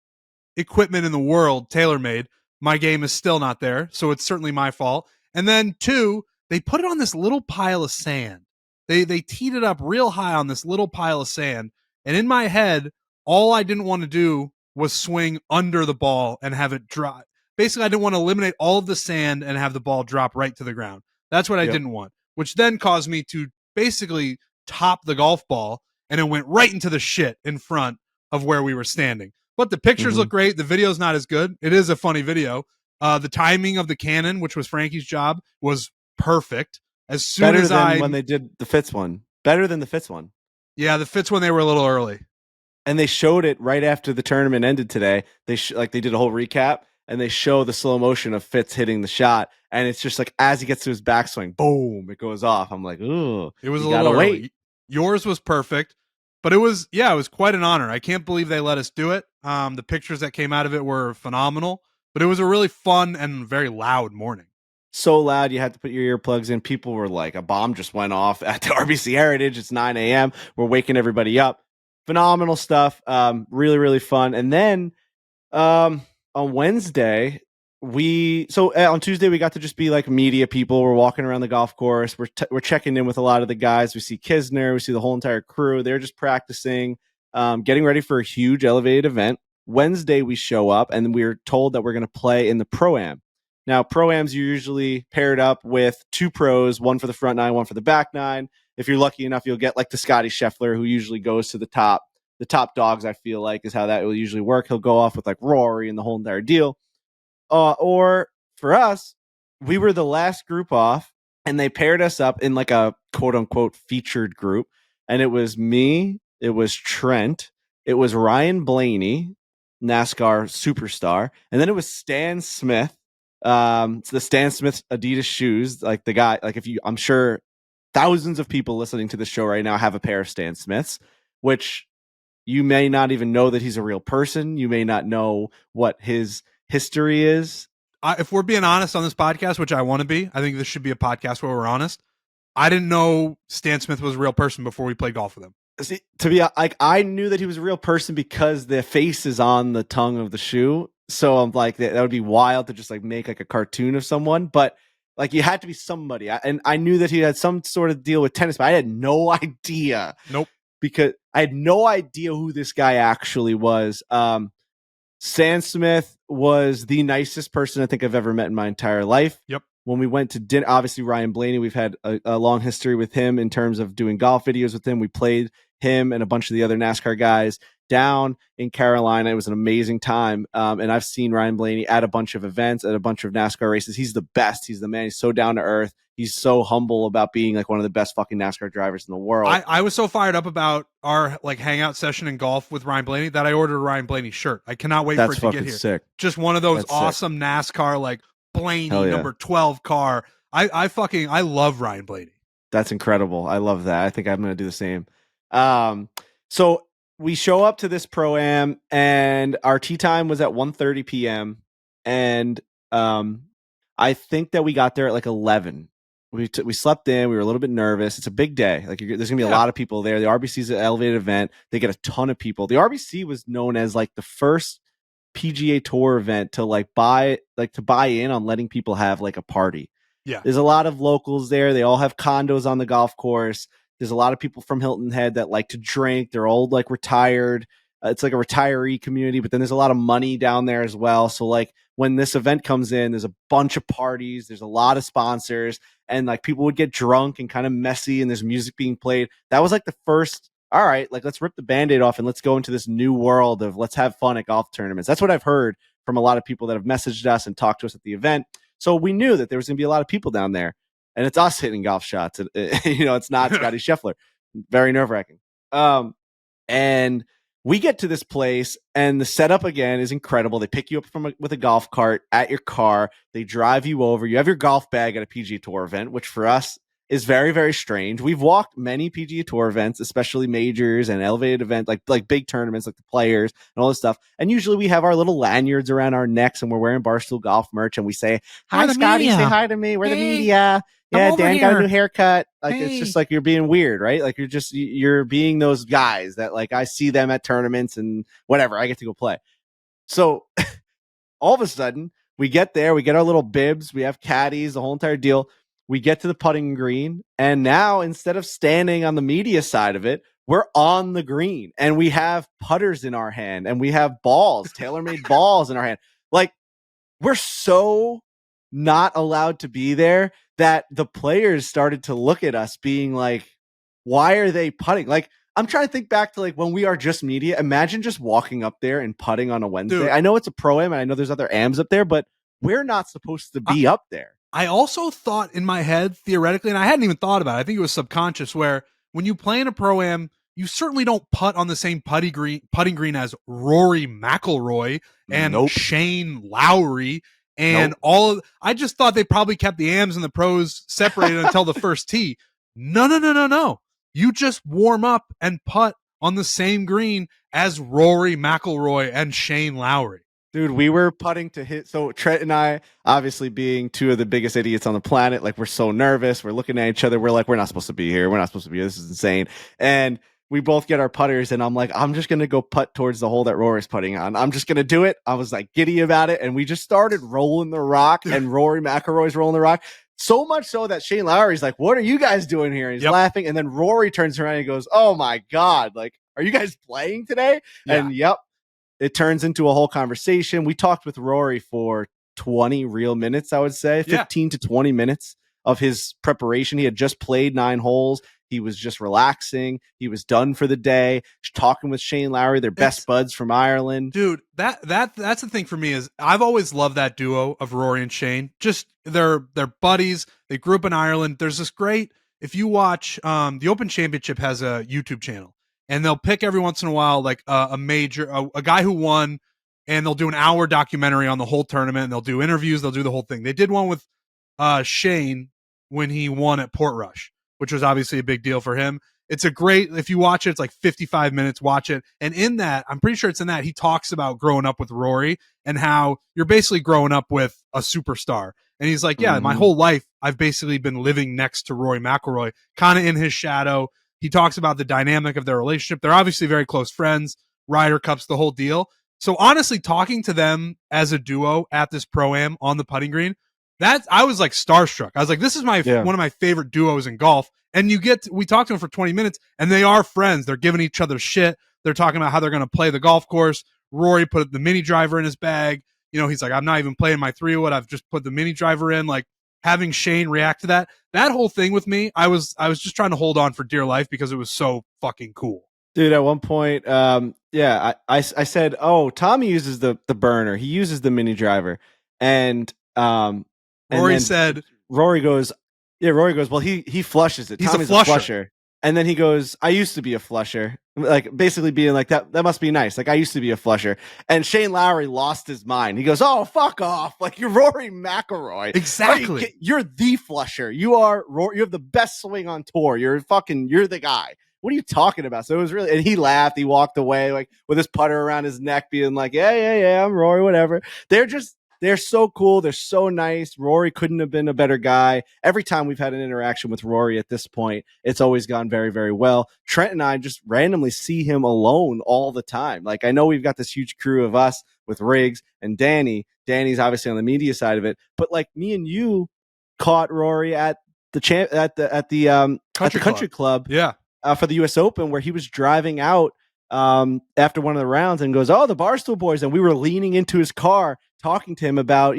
equipment in the world, TaylorMade, my game is still not there. So it's certainly my fault. And then 2, they put it on this little pile of sand. They teed it up real high on this little pile of sand. And in my head, all I didn't want to do was swing under the ball and have it drop. Basically, I didn't want to eliminate all of the sand and have the ball drop right to the ground. That's what I didn't want, which then caused me to basically top the golf ball, and it went right into the shit in front of where we were standing. But the pictures look great. The video's not as good. It is a funny video. The timing of the cannon, which was Frankie's job, was perfect. As soon as when they did the Fitz one. Better than the Fitz one. Yeah, the Fitz one, they were a little early. And they showed it right after the tournament ended today. They did a whole recap, and they show the slow motion of Fitz hitting the shot, and it's just like as he gets to his backswing, boom, it goes off. I'm like, ooh, it was a little early. Yours was perfect, but it was quite an honor. I can't believe they let us do it. The pictures that came out of it were phenomenal, but it was a really fun and very loud morning. So loud, you had to put your earplugs in. People were like, a bomb just went off at the RBC Heritage. It's 9 a.m. We're waking everybody up. Phenomenal stuff. Really, really fun. And then on Wednesday, on Tuesday we got to just be like media people. We're walking around the golf course. We're checking in with a lot of the guys. We see Kisner, we see the whole entire crew. They're just practicing, getting ready for a huge elevated event. Wednesday we show up and we're told that we're going to play in the Pro-Am. Now Pro-Ams are usually paired up with two pros, one for the front nine, one for the back nine. If you're lucky enough, you'll get like the Scottie Scheffler, who usually goes to the top. The top dogs, I feel like, is how that will usually work. He'll go off with like Rory and the whole entire deal. Or for us, we were the last group off, and they paired us up in like a quote unquote featured group. And it was me, it was Trent, it was Ryan Blaney, NASCAR superstar, and then it was Stan Smith. It's the Stan Smith Adidas shoes, like the guy. Like I'm sure thousands of people listening to the show right now have a pair of Stan Smiths, which you may not even know that he's a real person. You may not know what his history is. If we're being honest on this podcast, which I want to be, I think this should be a podcast where we're honest. I didn't know Stan Smith was a real person before we played golf with him. See, to be like, I knew that he was a real person because the face is on the tongue of the shoe. So I'm like, that would be wild to just like make like a cartoon of someone, but like you had to be somebody. And I knew that he had some sort of deal with tennis, but I had no idea. Nope. Because I had no idea who this guy actually was. Stan Smith was the nicest person I think I've ever met in my entire life. Yep. When we went to dinner, obviously Ryan Blaney, we've had a long history with him in terms of doing golf videos with him. We played him and a bunch of the other NASCAR guys down in Carolina. It was an amazing time. And I've seen Ryan Blaney at a bunch of events, at a bunch of NASCAR races. He's the best. He's the man. He's so down to earth. He's so humble about being like one of the best fucking NASCAR drivers in the world. I was so fired up about our like hangout session in golf with Ryan Blaney that I ordered a Ryan Blaney shirt. I cannot wait for it to get here. Sick. Just one of those awesome NASCAR like Blaney number 12 car. I love Ryan Blaney. That's incredible. I love that. I think I'm going to do the same. So we show up to this Pro-Am and our tee time was at 1:30 p.m. And I think that we got there at like 11. We slept in. We were a little bit nervous. It's a big day. Like there's gonna be a lot of people there. The RBC is an elevated event. They get a ton of people. The RBC was known as like the first PGA Tour event to buy in on letting people have like a party. Yeah, there's a lot of locals there. They all have condos on the golf course. There's a lot of people from Hilton Head that like to drink. They're all like retired. It's like a retiree community, but then there's a lot of money down there as well. So like when this event comes in, there's a bunch of parties. There's a lot of sponsors and like people would get drunk and kind of messy and there's music being played. That was like the first, all right, like let's rip the Band-Aid off and let's go into this new world of let's have fun at golf tournaments. That's what I've heard from a lot of people that have messaged us and talked to us at the event. So we knew that there was going to be a lot of people down there and it's us hitting golf shots. It's not Scottie Scheffler. Very nerve-wracking. And we get to this place and the setup again is incredible. They pick you up with a golf cart at your car. They drive you over. You have your golf bag at a PGA Tour event, which for us is very, very strange. We've walked many PGA Tour events, especially majors and elevated events, like big tournaments, like the Players and all this stuff. And usually we have our little lanyards around our necks and we're wearing Barstool golf merch and we say, "Hi, Scottie, say hi to me. We're the media. Yeah, Dan got a new haircut." Like it's just like you're being weird, right? Like you're being those guys that like I see them at tournaments and whatever. I get to go play. So all of a sudden we get there, we get our little bibs, we have caddies, the whole entire deal. We get to the putting green, and now instead of standing on the media side of it, we're on the green, and we have putters in our hand, and we have balls, TaylorMade balls in our hand. Like we're so not allowed to be there that the players started to look at us being like, why are they putting? Like, I'm trying to think back to like when we are just media. Imagine just walking up there and putting on a Wednesday. Dude, I know it's a Pro-Am and I know there's other AMs up there, but we're not supposed to be up there. I also thought in my head, theoretically, and I hadn't even thought about it, I think it was subconscious, where when you play in a Pro-Am, you certainly don't putt on the same putting green as Rory McIlroy and Shane Lowry and I just thought they probably kept the AMs and the pros separated until the first tee. No. You just warm up and putt on the same green as Rory McIlroy and Shane Lowry. Dude, we were putting to hit. So Trent and I, obviously being two of the biggest idiots on the planet, like we're so nervous. We're looking at each other. We're like, we're not supposed to be here. We're not supposed to be here. This is insane. And we both get our putters, and I'm like, I'm just gonna go putt towards the hole that Rory's putting on. I'm just gonna do it. I was like giddy about it, and we just started rolling the rock, and Rory McIlroy's rolling the rock. So much so that Shane Lowry's like, "What are you guys doing here?" And he's laughing, and then Rory turns around and goes, "Oh my god! Like, are you guys playing today?" Yeah. And yep, it turns into a whole conversation. We talked with Rory for 20 real minutes, I would say, 15 to 20 minutes of his preparation. He had just played 9 holes. He was just relaxing. He was done for the day. Talking with Shane Lowry, their best buds from Ireland. Dude, that's the thing for me is I've always loved that duo of Rory and Shane. Just they're buddies. They grew up in Ireland. There's this great, if you watch the Open Championship has a YouTube channel, and they'll pick every once in a while like a major a guy who won, and they'll do an hour documentary on the whole tournament, and they'll do interviews, they'll do the whole thing. They did one with Shane when he won at Portrush, which was obviously a big deal for him. It's a great, if you watch it, it's like 55 minutes, watch it. And in that, I'm pretty sure it's in that, he talks about growing up with Rory and how you're basically growing up with a superstar. And he's like, yeah, my whole life, I've basically been living next to Rory McIlroy, kind of in his shadow. He talks about the dynamic of their relationship. They're obviously very close friends, Ryder Cups, the whole deal. So honestly, talking to them as a duo at this Pro-Am on the putting green, I was like starstruck. I was like, this is one of my favorite duos in golf. And we talked to them for 20 minutes, and they are friends. They're giving each other shit. They're talking about how they're going to play the golf course. Rory put the mini driver in his bag. You know, he's like, I'm not even playing my 3-wood. I've just put the mini driver in. Like, having Shane react to that whole thing with me, I was just trying to hold on for dear life because it was so fucking cool. Dude, at one point, I said, "Oh, Tommy uses the burner. He uses the mini driver." And Rory said, Rory goes, well, he flushes it. He's Tommy's a flusher. And then he goes, I used to be a flusher. Like, basically being like, that must be nice. Like, I used to be a flusher. And Shane Lowry lost his mind. He goes, oh, fuck off. Like, you're Rory McIlroy. Exactly. You're the flusher. You have the best swing on tour. You're the guy. What are you talking about? So it was really, and he laughed. He walked away, like, with his putter around his neck, being like, yeah, I'm Rory, whatever. They're so cool. They're so nice. Rory couldn't have been a better guy. Every time we've had an interaction with Rory at this point, it's always gone very, very well. Trent and I just randomly see him alone all the time. Like, I know we've got this huge crew of us with Riggs and Danny. Danny's obviously on the media side of it, but like me and you caught Rory at the country club. Yeah. For the US Open, where he was driving out after one of the rounds and goes, oh, the Barstool boys. And we were leaning into his car talking to him about,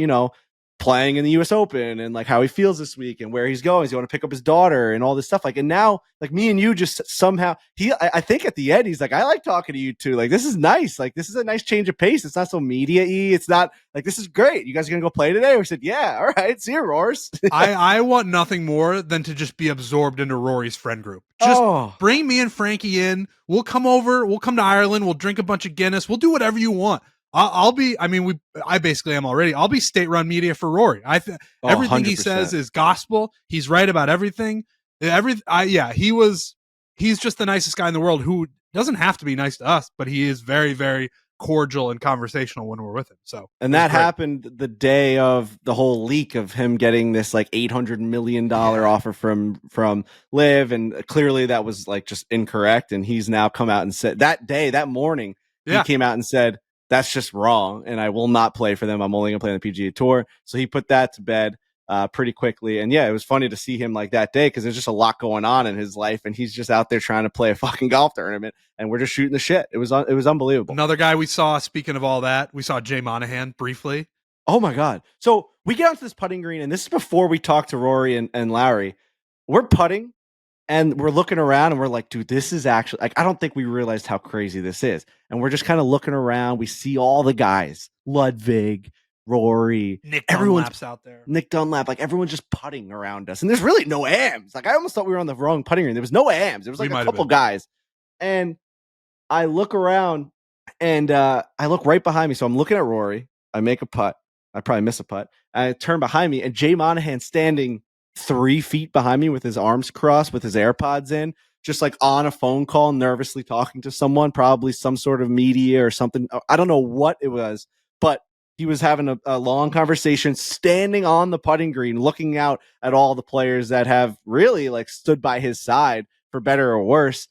playing in the US Open and like how he feels this week and where he's going. He's going to pick up his daughter and all this stuff. Like, and now like me and you just somehow I think at the end, he's like, I like talking to you too. Like, this is nice. Like, this is a nice change of pace. It's not so media-y. It's not like, this is great. You guys are going to go play today? We said, yeah. All right. See you, Roars. I want nothing more than to just be absorbed into Rory's friend group. Just bring me and Frankie in. We'll come over. We'll come to Ireland. We'll drink a bunch of Guinness. We'll do whatever you want. I basically am already. I'll be state-run media for Rory. Everything 100%. He says is gospel. He's right about everything. He's just the nicest guy in the world who doesn't have to be nice to us, but he is very, very cordial and conversational when we're with him. So, and that happened the day of the whole leak of him getting this like $800 million offer from Liv, and clearly that was like just incorrect. And he's now come out and said that morning, he came out and said, that's just wrong, and I will not play for them. I'm only going to play on the PGA Tour. So he put that to bed pretty quickly. And yeah, it was funny to see him like that day because there's just a lot going on in his life, and he's just out there trying to play a fucking golf tournament, and we're just shooting the shit. It was unbelievable. Another guy we saw, speaking of all that, we saw Jay Monahan briefly. Oh my God. So we get onto this putting green, and this is before we talk to Rory and Lowry. We're putting, and we're looking around and we're like, dude, this is actually like, I don't think we realized how crazy this is. And we're just kind of looking around. We see all the guys, Ludwig, Rory, Nick Dunlap's out there. Nick Dunlap, like everyone's just putting around us. And there's really no AMs. Like I almost thought we were on the wrong putting green. There was no AMs. There was like a couple guys. And I look around and I look right behind me. So I'm looking at Rory. I make a putt. I probably miss a putt. I turn behind me and Jay Monahan standing 3 feet behind me with his arms crossed, with his AirPods in, just like on a phone call, nervously talking to someone, probably some sort of media or something. I don't know what it was, but he was having a long conversation, standing on the putting green, looking out at all the players that have really like stood by his side for better or worse.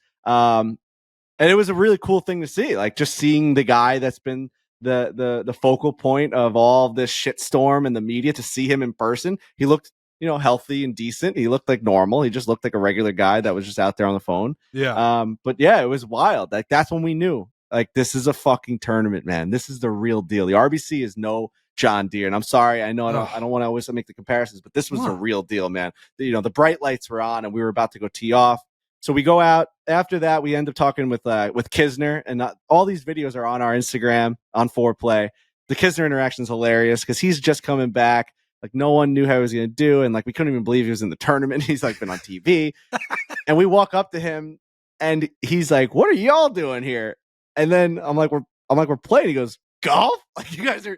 And it was a really cool thing to see, like just seeing the guy that's been the focal point of all this shitstorm and the media, to see him in person. He looked, healthy and decent. He looked like normal. He just looked like a regular guy that was just out there on the phone. Yeah. But yeah, it was wild. Like that's when we knew, like, this is a fucking tournament, man. This is the real deal. The RBC is no John Deere. And I'm sorry, I know I don't want to always make the comparisons, but this was the real deal, man. The bright lights were on and we were about to go tee off. So we go out. After that, we end up talking with Kisner, and all these videos are on our Instagram on Foreplay. The Kisner interaction is hilarious because he's just coming back. Like, no one knew how he was going to do, and like we couldn't even believe he was in the tournament. He's like been on TV, and we walk up to him, and he's like, "What are y'all doing here?" And then I'm like, "We're playing." He goes, "Golf? Like you guys are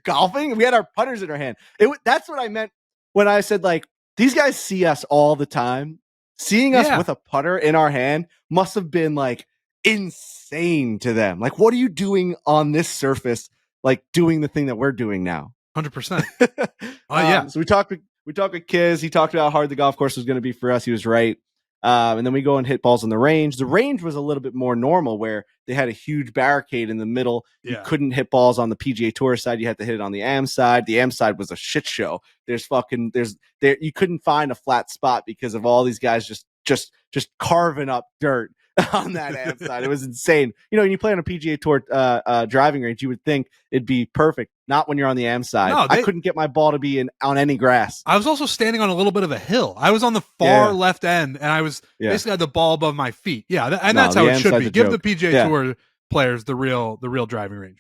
golfing?" And we had our putters in our hand. That's what I meant when I said, like, these guys see us all the time. Seeing us with a putter in our hand must have been like insane to them. Like, what are you doing on this surface? Like doing the thing that we're doing now. 100%. Oh yeah. So we talked with Kiz. He talked about how hard the golf course was going to be for us. He was right. And then we go and hit balls on the range. The range was a little bit more normal, where they had a huge barricade in the middle. Yeah. You couldn't hit balls on the PGA Tour side. You had to hit it on the AM side. The AM side was a shit show. You couldn't find a flat spot because of all these guys just carving up dirt on that AM side. It was insane. When you play on a PGA Tour driving range, you would think it'd be perfect. Not when you're on the AM side. No, I couldn't get my ball to be on any grass. I was also standing on a little bit of a hill. I was on the far left end, and I was basically had the ball above my feet. Yeah, that's how it should be. Give the PGA Tour players the real driving range.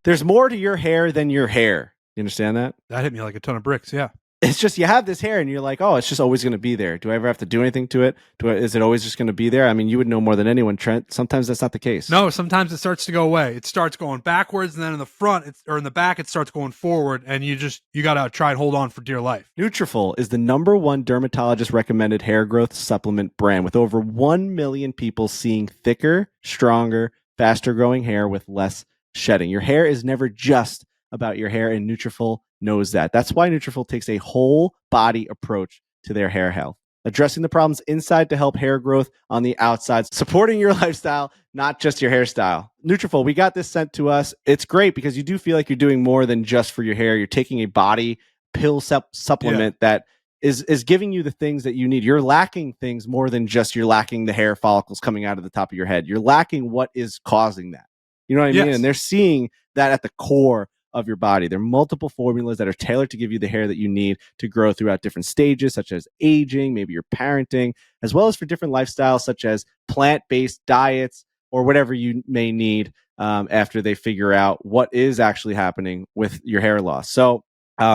There's more to your hair than your hair. You understand that? That hit me like a ton of bricks. Yeah. It's just, you have this hair and you're like, oh, it's just always going to be there. Do I ever have to do anything to it? Is it always just going to be there? I mean, you would know more than anyone, Trent. Sometimes that's not the case. No, sometimes it starts to go away. It starts going backwards, and then in the front or in the back, it starts going forward, and you got to try and hold on for dear life. Nutrafol is the #1 dermatologist recommended hair growth supplement brand, with over 1 million people seeing thicker, stronger, faster growing hair with less shedding. Your hair is never just about your hair, and Nutrafol knows that. That's why Nutrafol takes a whole body approach to their hair health, addressing the problems inside to help hair growth on the outside, supporting your lifestyle, not just your hairstyle. Nutrafol, we got this sent to us. It's great because you do feel like you're doing more than just for your hair. You're taking a body pill supplement that is giving you the things that you need. You're lacking things more than just you're lacking the hair follicles coming out of the top of your head. You're lacking what is causing that. You know what I mean? And they're seeing that at the core of your body. There are multiple formulas that are tailored to give you the hair that you need to grow throughout different stages, such as aging, maybe your parenting, as well as for different lifestyles, such as plant-based diets or whatever you may need after they figure out what is actually happening with your hair loss. So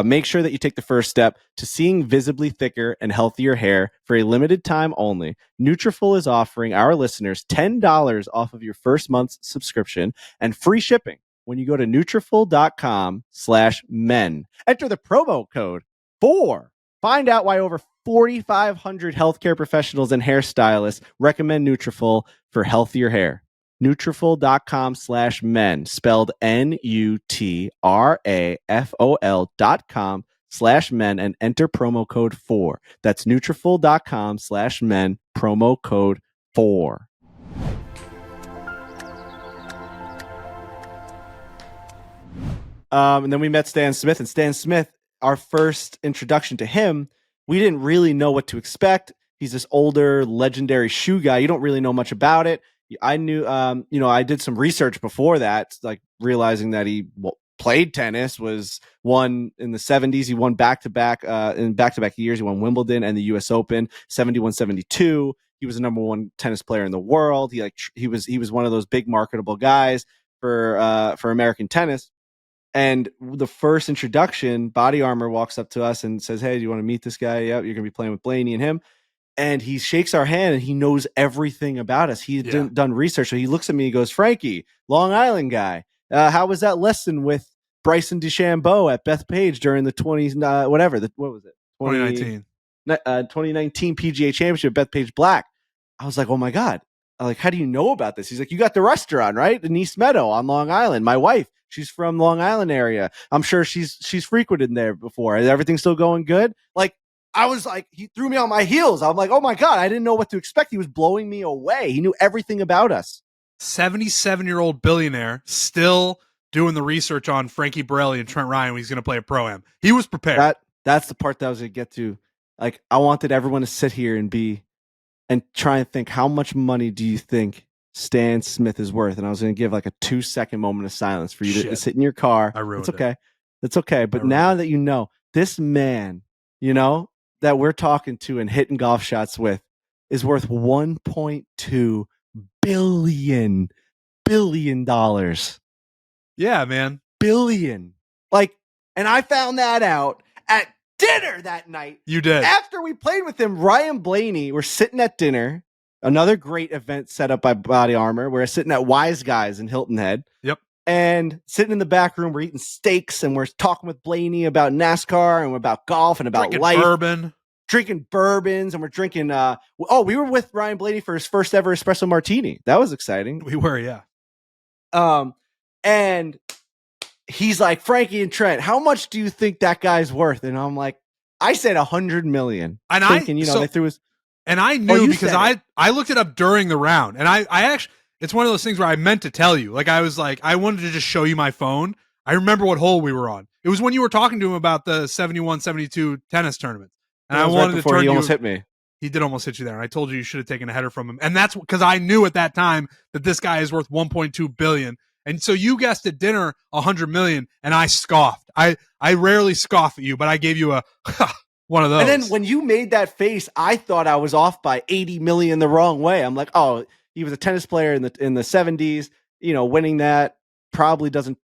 make sure that you take the first step to seeing visibly thicker and healthier hair. For a limited time only, Nutrafol is offering our listeners $10 off of your first month's subscription and free shipping when you go to Nutrafol.com/men. Enter the promo code FORE. Find out why over 4,500 healthcare professionals and hairstylists recommend Nutrafol for healthier hair. Nutrafol.com/men, spelled NUTRAFOL.com/men, and enter promo code FORE. That's Nutrafol.com/men, promo code FORE. And then we met Stan Smith, and Stan Smith, our first introduction to him, we didn't really know what to expect. He's this older, legendary shoe guy. You don't really know much about it. I knew, I did some research before that, like realizing that he played tennis, was won in the 70s. He won back-to-back in back-to-back years. He won Wimbledon and the US Open, 71, 72. He was the #1 tennis player in the world. He was one of those big marketable guys for American tennis. And the first introduction, Body Armor walks up to us and says, "Hey, do you want to meet this guy? Yep, you're going to be playing with Blaney and him." And he shakes our hand and he knows everything about us. He had done research. So he looks at me and goes, "Frankie, Long Island guy. How was that lesson with Bryson DeChambeau at Bethpage during the 20s, what was it? 2019 PGA Championship, Bethpage Black." I was like, "Oh my God." I'm like, "How do you know about this?" He's like, "You got the restaurant, right? In East Meadow on Long Island. My wife, she's from Long Island area. I'm sure she's frequented there before. Is everything still going good?" Like, I was like, he threw me on my heels. I'm like, oh my God, I didn't know what to expect. He was blowing me away. He knew everything about us. 77-year-old billionaire still doing the research on Frankie Borelli and Trent Ryan when he's going to play a Pro-Am. He was prepared. That's the part that I was going to get to. Like, I wanted everyone to sit here and try and think, how much money do you think Stan Smith is worth? And I was going to give like a 2-second moment of silence for you to sit in your car. I ruined it. It. It's okay. But now that you know, this man, that we're talking to and hitting golf shots with is worth $1.2 billion. Yeah, man. Billion. Like, and I found that out at dinner that night. You did. After we played with him, Ryan Blaney, we're sitting at dinner. Another great event set up by Body Armor. We're sitting at Wise Guys in Hilton Head. Yep. And sitting in the back room, we're eating steaks and we're talking with Blaney about NASCAR and about golf and about life. Drinking bourbons, and we're drinking. We were with Ryan Blaney for his first ever espresso martini. That was exciting. We were, yeah. And he's like, Frankie and Trent, how much do you think that guy's worth? And I'm like, I said 100 million. And thinking, they threw his. And I knew because I looked it up during the round, and I actually, it's one of those things where I meant to tell you. Like, I was like, I wanted to just show you my phone. I remember what hole we were on. It was when you were talking to him about the 71-72 tennis tournament. And I wanted to turn he almost hit me. He did almost hit you there. And I told you should have taken a header from him. And that's because I knew at that time that this guy is worth 1.2 billion. And so you guessed at dinner 100 million, and I scoffed. I rarely scoff at you, but I gave you a one of those. And then when you made that face, I thought I was off by 80 million the wrong way. I'm like, oh, he was a tennis player in the 70s. Winning that probably doesn't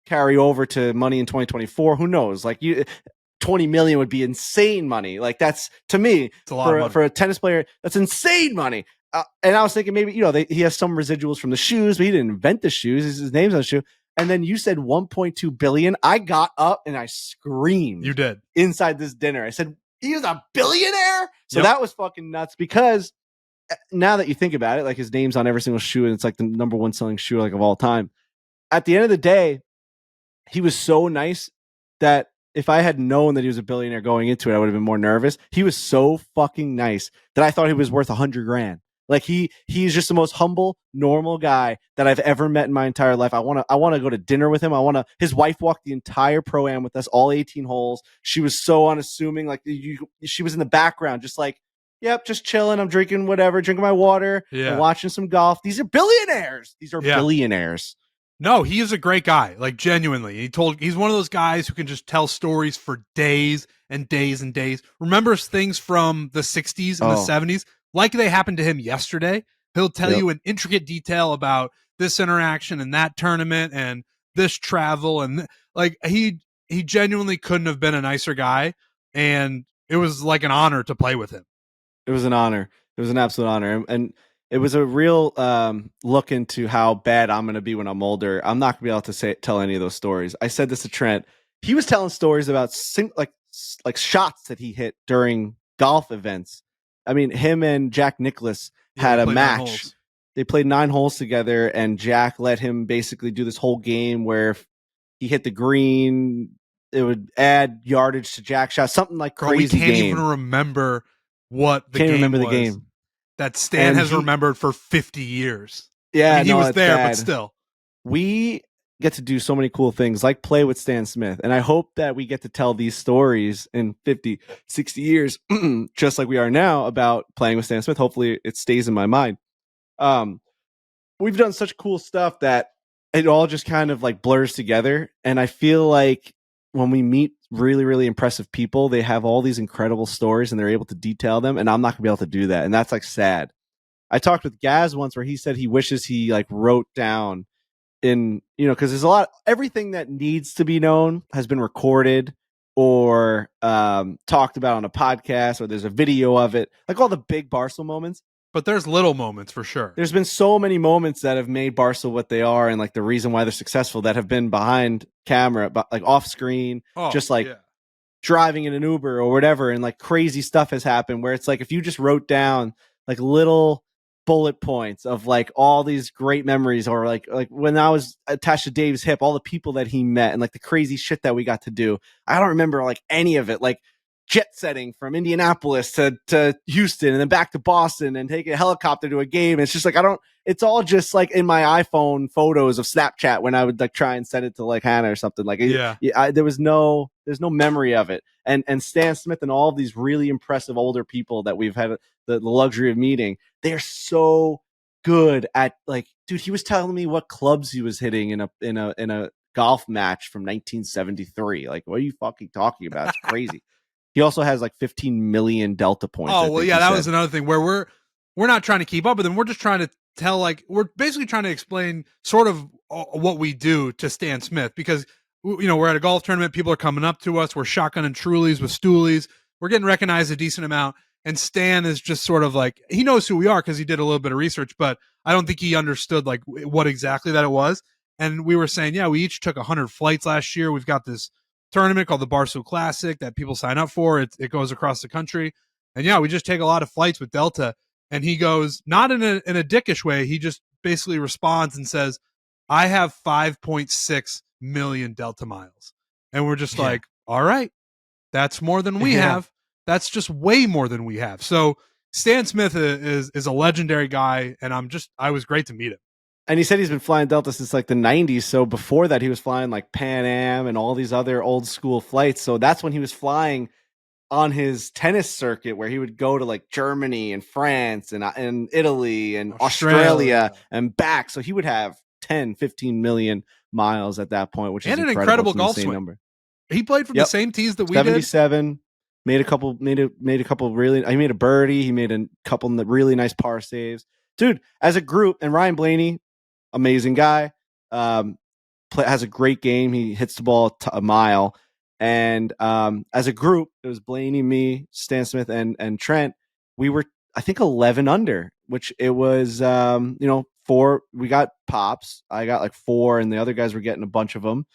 carry over to money in 2024. Who knows? Like, 20 million would be insane money. Like, that's, to me, it's a lot for a tennis player, that's insane money. And I was thinking maybe, he has some residuals from the shoes, but he didn't invent the shoes. His name's on the shoe. And then you said 1.2 billion. I got up and I screamed. You did. Inside this dinner. I said, he is a billionaire? So that was fucking nuts, because now that you think about it, like, his name's on every single shoe, and it's like the number one selling shoe, like, of all time. At the end of the day, he was so nice that if I had known that he was a billionaire going into it, I would have been more nervous. He was so fucking nice that I thought he was worth 100 grand. Like, he's just the most humble, normal guy that I've ever met in my entire life. I want to go to dinner with him. His wife walked the entire Pro-Am with us, all 18 holes. She was so unassuming. Like, she was in the background, just like, yep, just chilling. I'm drinking my water. Yeah. I'm watching some golf. These are billionaires. Billionaires. No, he is a great guy, like, genuinely. He's one of those guys who can just tell stories for days and days and days. Remembers things from the 60s and the 70s like they happened to him yesterday. He'll tell you in intricate detail about this interaction and that tournament and this travel. And like, he genuinely couldn't have been a nicer guy. And it was like an honor to play with him. It was an honor. It was an absolute honor. And it was a real look into how bad I'm going to be when I'm older. I'm not going to be able to tell any of those stories. I said this to Trent. He was telling stories about like shots that he hit during golf events. I mean, him and Jack Nicklaus had a match. They played 9 holes together, and Jack let him basically do this whole game where if he hit the green, it would add yardage to Jack's shot. Something like crazy. We can't even remember what the game was. That Stan has remembered for 50 years. Yeah, I mean, he was there, but still. We get to do so many cool things, like play with Stan Smith. And I hope that we get to tell these stories in 50, 60 years, just like we are now, about playing with Stan Smith. Hopefully it stays in my mind. We've done such cool stuff that it all just kind of like blurs together. And I feel like when we meet really, really impressive people, they have all these incredible stories and they're able to detail them. And I'm not gonna be able to do that. And that's like sad. I talked with Gaz once where he said he wishes he like wrote down because there's a lot, everything that needs to be known has been recorded or talked about on a podcast, or there's a video of it, like all the big Barstool moments. But there's little moments for sure. There's been so many moments that have made Barstool what they are, and like the reason why they're successful, that have been behind camera, but like off screen, driving in an Uber or whatever, and like crazy stuff has happened where it's like if you just wrote down like little bullet points of like all these great memories, or like when I was attached to Dave's hip, all the people that he met and like the crazy shit that we got to do. I don't remember like any of it. Like jet setting from Indianapolis to Houston and then back to Boston and take a helicopter to a game. It's just like, it's all just like in my iPhone photos of Snapchat when I would like try and send it to like Hannah or something. Like, there's no memory of it. And Stan Smith and all of these really impressive older people that we've had the luxury of meeting, they're so good at, like, dude, he was telling me what clubs he was hitting in a golf match from 1973. Like, what are you fucking talking about? It's crazy. He also has like 15 million Delta points. Oh, well, yeah, that was another thing where we're not trying to keep up with them. We're just trying to tell, like, we're basically trying to explain sort of what we do to Stan Smith, because, you know, we're at a golf tournament. People are coming up to us. We're shotgunning Trulies with Stoolies. We're getting recognized a decent amount. And Stan is just sort of like, he knows who we are because he did a little bit of research, but I don't think he understood like what exactly that it was. And we were saying, yeah, we each took 100 flights last year. We've got this tournament called the Barstool Classic that people sign up for. It goes across the country. And yeah, we just take a lot of flights with Delta. And he goes, not in a dickish way. He just basically responds and says, I have 5.6 million Delta miles. And we're just like, all right, that's more than we have. That's just way more than we have. So Stan Smith is a legendary guy, and I was great to meet him. And he said he's been flying Delta since like the 90s. So before that, he was flying like Pan Am and all these other old school flights. So that's when he was flying on his tennis circuit, where he would go to like Germany and France and Italy and Australia and back. So he would have 10, 15 million miles at that point, which is an incredible golf swing number. He played from the same tees that we 77. Did. Made a couple really. He made a birdie. He made a couple really nice par saves, dude. As a group, and Ryan Blaney, amazing guy, has a great game. He hits the ball a mile, and as a group, it was Blaney, me, Stan Smith, and Trent. We were, I think, 11 under, which it was, 4. We got pops. I got like 4, and the other guys were getting a bunch of them,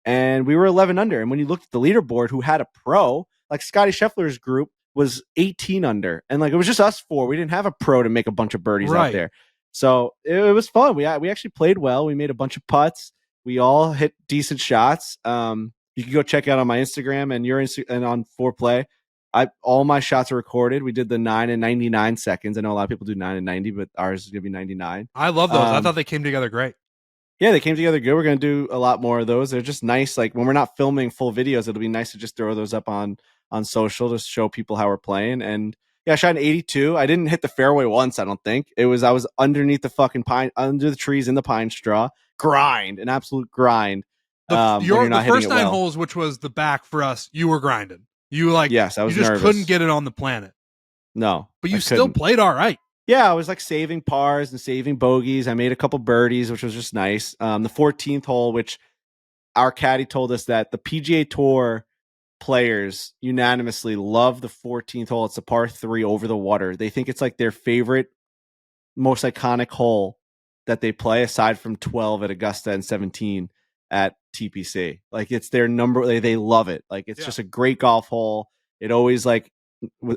and we were 11 under. And when you looked at the leaderboard, who had a pro? Like Scottie Scheffler's group was 18 under, and like it was just us 4. We didn't have a pro to make a bunch of birdies out there, so it was fun. We actually played well. We made a bunch of putts. We all hit decent shots. You can go check out on my Instagram and and on Foreplay. All my shots are recorded. We did the 9 and 99 seconds. I know a lot of people do 9 and 90, but ours is gonna be 99. I love those. I thought they came together great. Yeah, they came together good. We're going to do a lot more of those. They're just nice. Like when we're not filming full videos, it'll be nice to just throw those up on social to show people how we're playing. And yeah, I shot an 82. I didn't hit the fairway once, I don't think. I was underneath the fucking pine, under the trees in the pine straw. An absolute grind. The first 9 holes, which was the back for us, you were grinding. You I was you just nervous. Couldn't get it on the planet. No. But you still played all right. Yeah, I was like saving pars and saving bogeys. I made a couple birdies, which was just nice. The 14th hole, which our caddy told us that the PGA Tour players unanimously love the 14th hole. It's a par 3 over the water. They think it's like their favorite, most iconic hole that they play, aside from 12 at Augusta and 17 at TPC. Like it's their number. They love it. Like it's just a great golf hole. It always like,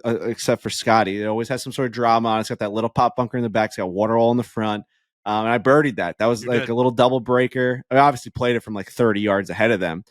except for Scottie, it always has some sort of drama on it. It's got that little pop bunker in the back. It's got water all in the front. And I birdied that. That was a little double breaker. I obviously played it from like 30 yards ahead of them.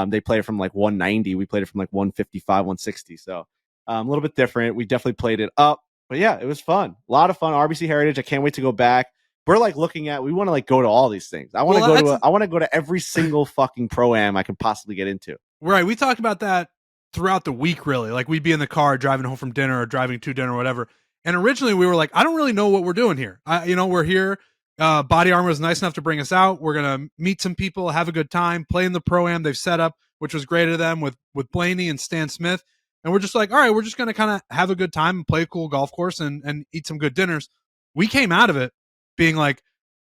They played it from like 190. We played it from like 155, 160. So a little bit different. We definitely played it up. But yeah, it was fun. A lot of fun. RBC Heritage. I can't wait to go back. We're like we want to like go to all these things. I want to go to every single fucking Pro-Am I can possibly get into. Right. We talked about that throughout the week, really. Like we'd be in the car driving home from dinner or driving to dinner or whatever. And originally we were like, I don't really know what we're doing here. We're here. Body Armor was nice enough to bring us out. We're going to meet some people, have a good time, play in the Pro-Am they've set up, which was great of them with Blaney and Stan Smith. And we're just like, all right, we're just going to kind of have a good time and play a cool golf course and eat some good dinners. We came out of it being like,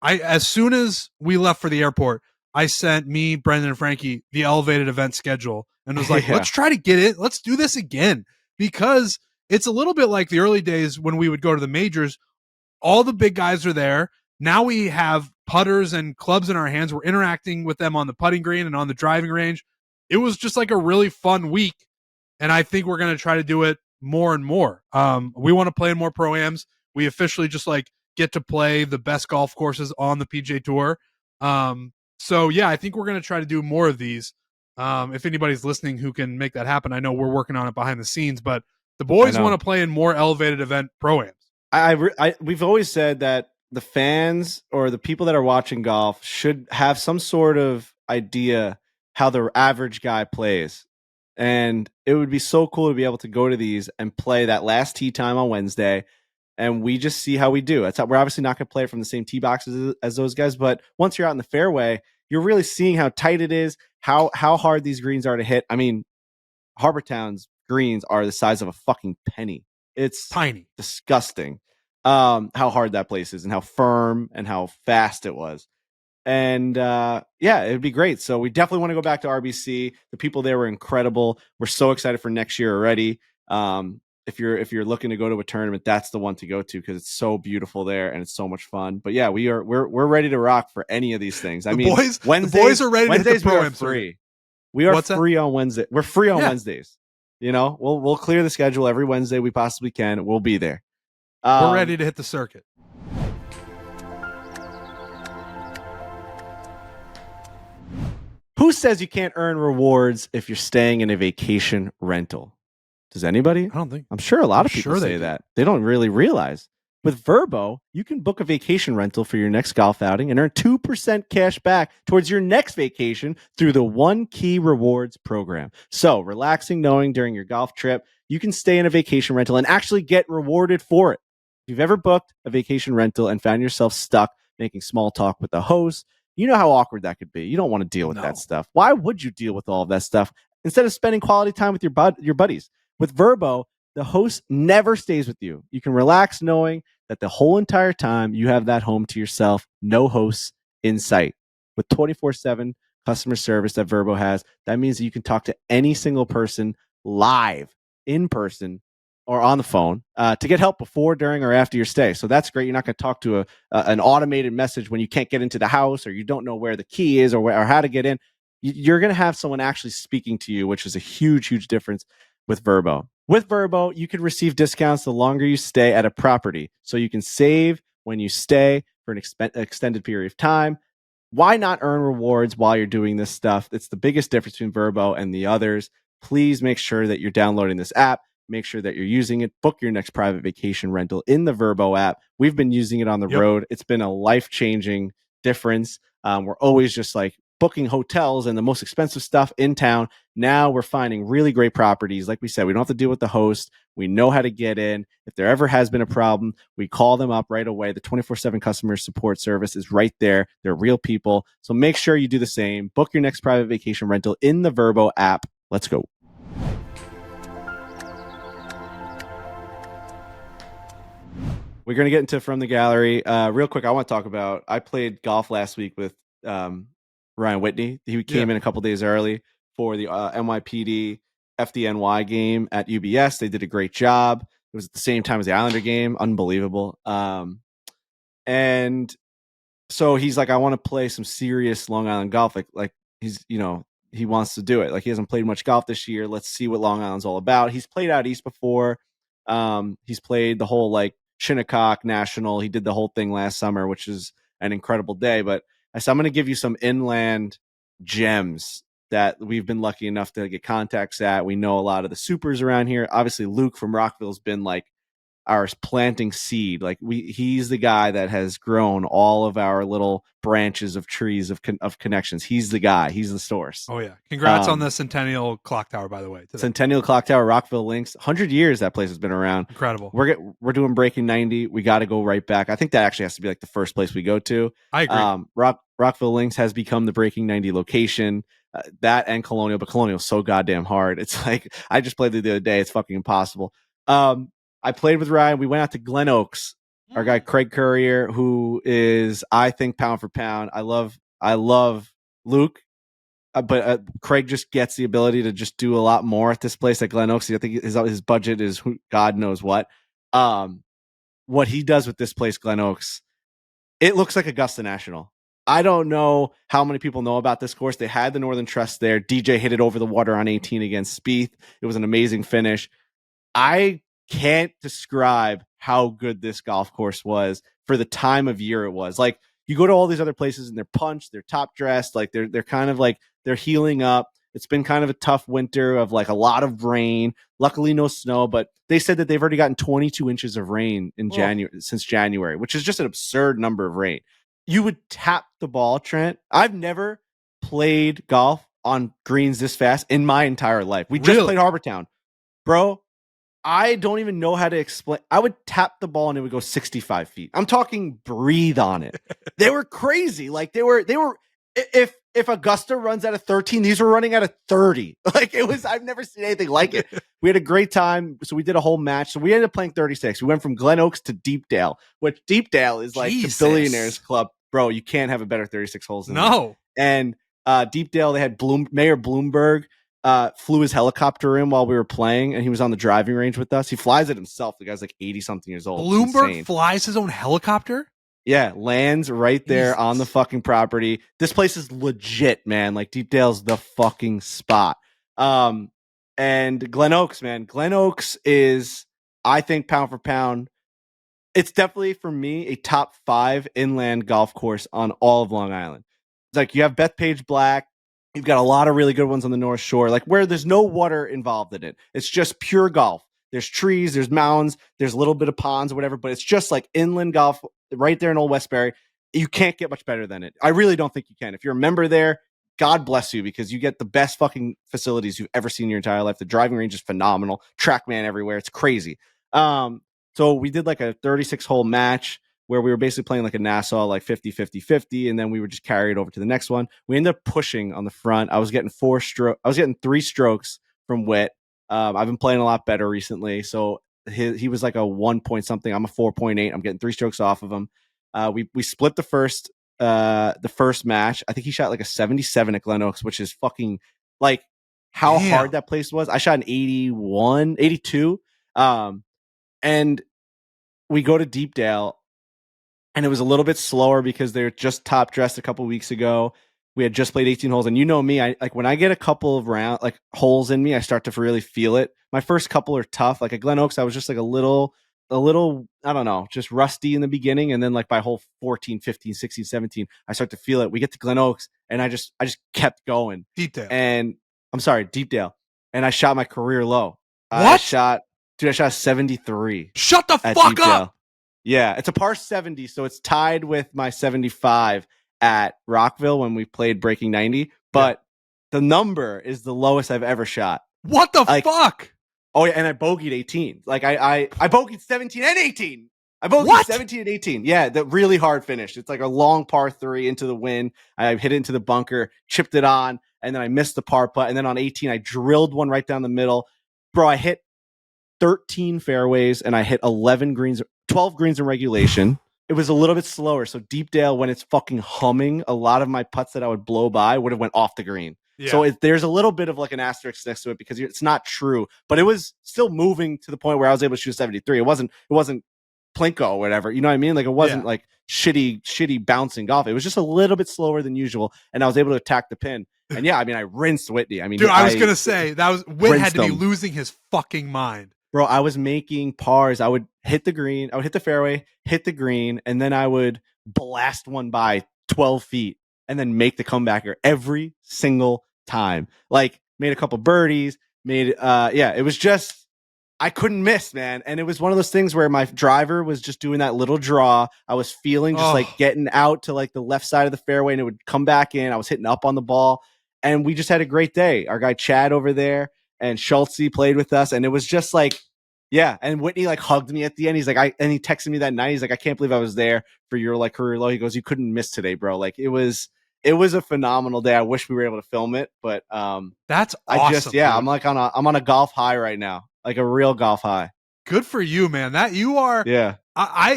as soon as we left for the airport, I sent me, Brendan, and Frankie the elevated event schedule and was like, let's try to get it. Let's do this again, because it's a little bit like the early days when we would go to the majors. All the big guys are there. Now we have putters and clubs in our hands. We're interacting with them on the putting green and on the driving range. It was just like a really fun week. And I think we're going to try to do it more and more. We want to play in more Pro-Ams. We officially just like get to play the best golf courses on the PGA Tour. So yeah, I think we're going to try to do more of these. If anybody's listening who can make that happen, I know we're working on it behind the scenes, but the boys want to play in more elevated event pro-ams. We've always said that the fans or the people that are watching golf should have some sort of idea how the average guy plays. And it would be so cool to be able to go to these and play that last tee time on Wednesday. And we just see how we do. That's how, we're obviously not going to play from the same tee boxes as those guys. But once you're out in the fairway, you're really seeing how tight it is, how hard these greens are to hit. I mean, Harbortown's greens are the size of a fucking penny. It's tiny, disgusting. How hard that place is and how firm and how fast it was. And it'd be great. So we definitely want to go back to RBC. The people there were incredible. We're so excited for next year already. If you're looking to go to a tournament, that's the one to go to because it's so beautiful there and it's so much fun. But yeah, we're ready to rock for any of these things. I mean, the boys are ready to hit the pro-am free. We are free on Wednesday. We're free on Wednesdays. We'll clear the schedule every Wednesday we possibly can. We'll be there. We're ready to hit the circuit. Who says you can't earn rewards if you're staying in a vacation rental? Does anybody? I don't think. I'm sure a lot of people say that. They don't really realize. With Vrbo, you can book a vacation rental for your next golf outing and earn 2% cash back towards your next vacation through the One Key Rewards program. So, relaxing knowing during your golf trip, you can stay in a vacation rental and actually get rewarded for it. If you've ever booked a vacation rental and found yourself stuck making small talk with the host, you know how awkward that could be. You don't want to deal with that stuff. Why would you deal with all of that stuff instead of spending quality time with your buddies? With Vrbo, the host never stays with you. You can relax knowing that the whole entire time you have that home to yourself, no hosts in sight. With 24/7 customer service that Vrbo has, that means that you can talk to any single person live, in person, or on the phone to get help before, during, or after your stay. So that's great. You're not going to talk to an automated message when you can't get into the house or you don't know where the key is or how to get in. You're going to have someone actually speaking to you, which is a huge, huge difference with Vrbo. With Vrbo, you can receive discounts the longer you stay at a property. So you can save when you stay for an extended period of time. Why not earn rewards while you're doing this stuff? It's the biggest difference between Vrbo and the others. Please make sure that you're downloading this app. Make sure that you're using it. Book your next private vacation rental in the Vrbo app. We've been using it on the road. It's been a life-changing difference. We're always just like booking hotels and the most expensive stuff in town. Now we're finding really great properties. Like we said, we don't have to deal with the host. We know how to get in. If there ever has been a problem, we call them up right away. The 24/7 customer support service is right there. They're real people. So make sure you do the same. Book your next private vacation rental in the Vrbo app. Let's go. We're going to get into From the Gallery. Real quick, I want to talk about, I played golf last week with Ryan Whitney. He came in a couple days early for the NYPD FDNY game at UBS. They did a great job. It was at the same time as the Islander game. Unbelievable. And so he's like, I want to play some serious Long Island golf. Like he's, he wants to do it. Like he hasn't played much golf this year. Let's see what Long Island's all about. He's played out east before. He's played the whole Shinnecock National. He did the whole thing last summer, which is an incredible day. But I said, I'm going to give you some inland gems that we've been lucky enough to get contacts at. We know a lot of the supers around here. Obviously, Luke from Rockville has been our planting seed. He's the guy that has grown all of our little branches of trees of connections. He's the guy. He's the source. Oh yeah! Congrats on the Centennial Clock Tower, by the way. Today. Centennial Clock Tower, Rockville Links. 100 years that place has been around. Incredible. We're doing Breaking 90. We got to go right back. I think that actually has to be the first place we go to. I agree. Rockville Links has become the Breaking 90 location. That and Colonial, but Colonial is so goddamn hard. It's I just played it the other day. It's fucking impossible. I played with Ryan. We went out to Glen Oaks. Our guy Craig Courier, who is, I think, pound for pound. I love Luke, but Craig just gets the ability to just do a lot more at this place at Glen Oaks. I think his budget is God knows what. What he does with this place, Glen Oaks, it looks like Augusta National. I don't know how many people know about this course. They had the Northern Trust there. DJ hit it over the water on 18 against Spieth. It was an amazing finish. I can't describe how good this golf course was for the time of year it was. You go to all these other places and they're punched, they're top dressed, they're kind of they're healing up. It's been kind of a tough winter of like a lot of rain. Luckily, no snow, but they said that they've already gotten 22 inches of rain in since January, which is just an absurd number of rain. You would tap the ball, Trent. I've never played golf on greens this fast in my entire life. We just played Harbortown. Bro, I don't even know how to explain. I would tap the ball and it would go 65 feet. I'm talking breathe on it. They were crazy. Like they were, if Augusta runs at a 13, these were running at a 30. Like it was, I've never seen anything like it. We had a great time. So we did a whole match. So we ended up playing 36. We went from Glen Oaks to Deepdale, which Deepdale is like the billionaires club. Bro, you can't have a better 36 holes than that. And Deepdale, they had Mayor Bloomberg flew his helicopter in while we were playing, and he was on the driving range with us. He flies it himself. The guy's like 80-something years old. Bloomberg flies his own helicopter? Yeah, lands right there on the fucking property. This place is legit, man. Like Deepdale's the fucking spot. And Glen Oaks, man. Glen Oaks is, I think, pound for pound, it's definitely for me a top 5 inland golf course on all of Long Island. It's like you have Bethpage Black. You've got a lot of really good ones on the North Shore, like where there's no water involved in it. It's just pure golf. There's trees, there's mounds, there's a little bit of ponds or whatever, but it's just like inland golf right there in Old Westbury. You can't get much better than it. I really don't think you can. If you're a member there, God bless you, because you get the best fucking facilities you've ever seen in your entire life. The driving range is phenomenal. TrackMan everywhere. It's crazy. So we did like a 36-hole match where we were basically playing like a Nassau, like 50-50-50, and then we were just carried over to the next one. We ended up pushing on the front. I was getting 3 strokes from Whit. I've been playing a lot better recently. So he was like a 1 point something. I'm a 4.8. I'm getting 3 strokes off of him. We split the first match. I think he shot like a 77 at Glen Oaks, which is fucking like how hard that place was. I shot an 81, 82. And we go to Deepdale, and it was a little bit slower because they're just top dressed a couple weeks ago. We had just played 18 holes, and you know me, I like when I get a couple of holes in me, I start to really feel it. My first couple are tough. Like at Glen Oaks, I was just like a little, I don't know, just rusty in the beginning. And then like by hole 14, 15, 16, 17, I start to feel it. We get to Glen Oaks, and I just kept going. Deepdale. And I'm sorry, Deepdale. And I shot my career low. What? I shot a 73. Shut the fuck up. Yeah, it's a par 70, so it's tied with my 75 at Rockville when we played Breaking 90, but the number is the lowest I've ever shot. What the fuck? Oh yeah, and I bogeyed 18. Like I bogeyed 17 and 18. I bogeyed 17 and 18. Yeah, the really hard finish. It's like a long par 3 into the wind. I hit it into the bunker, chipped it on, and then I missed the par putt. And then on 18, I drilled one right down the middle. Bro, I hit 13 fairways and I hit 12 greens in regulation. It was a little bit slower. So Deepdale, when it's fucking humming, a lot of my putts that I would blow by would have went off the green. Yeah. So there's a little bit of like an asterisk next to it because it's not true, but it was still moving to the point where I was able to shoot 73. It wasn't Plinko or whatever. You know what I mean? Like it wasn't like shitty bouncing golf. It was just a little bit slower than usual. And I was able to attack the pin. And yeah, I mean, I rinsed Whitney. I mean, dude, I was going to say Whit had to be losing his fucking mind. Bro, I was making pars. I would hit the green. I would hit the fairway, hit the green, and then I would blast one by 12 feet and then make the comebacker every single time. Like, made a couple birdies, it was just, I couldn't miss, man. And it was one of those things where my driver was just doing that little draw. I was feeling just like getting out to like the left side of the fairway, and it would come back in. I was hitting up on the ball, and we just had a great day. Our guy Chad over there and Schultze played with us, and it was just like, yeah. And Whitney like hugged me at the end. He's like, and he texted me that night. He's like, I can't believe I was there for your like career low. He goes, you couldn't miss today, bro. Like it was a phenomenal day. I wish we were able to film it, but that's awesome. I'm on a golf high right now, like a real golf high. Good for you, man. That you are. Yeah.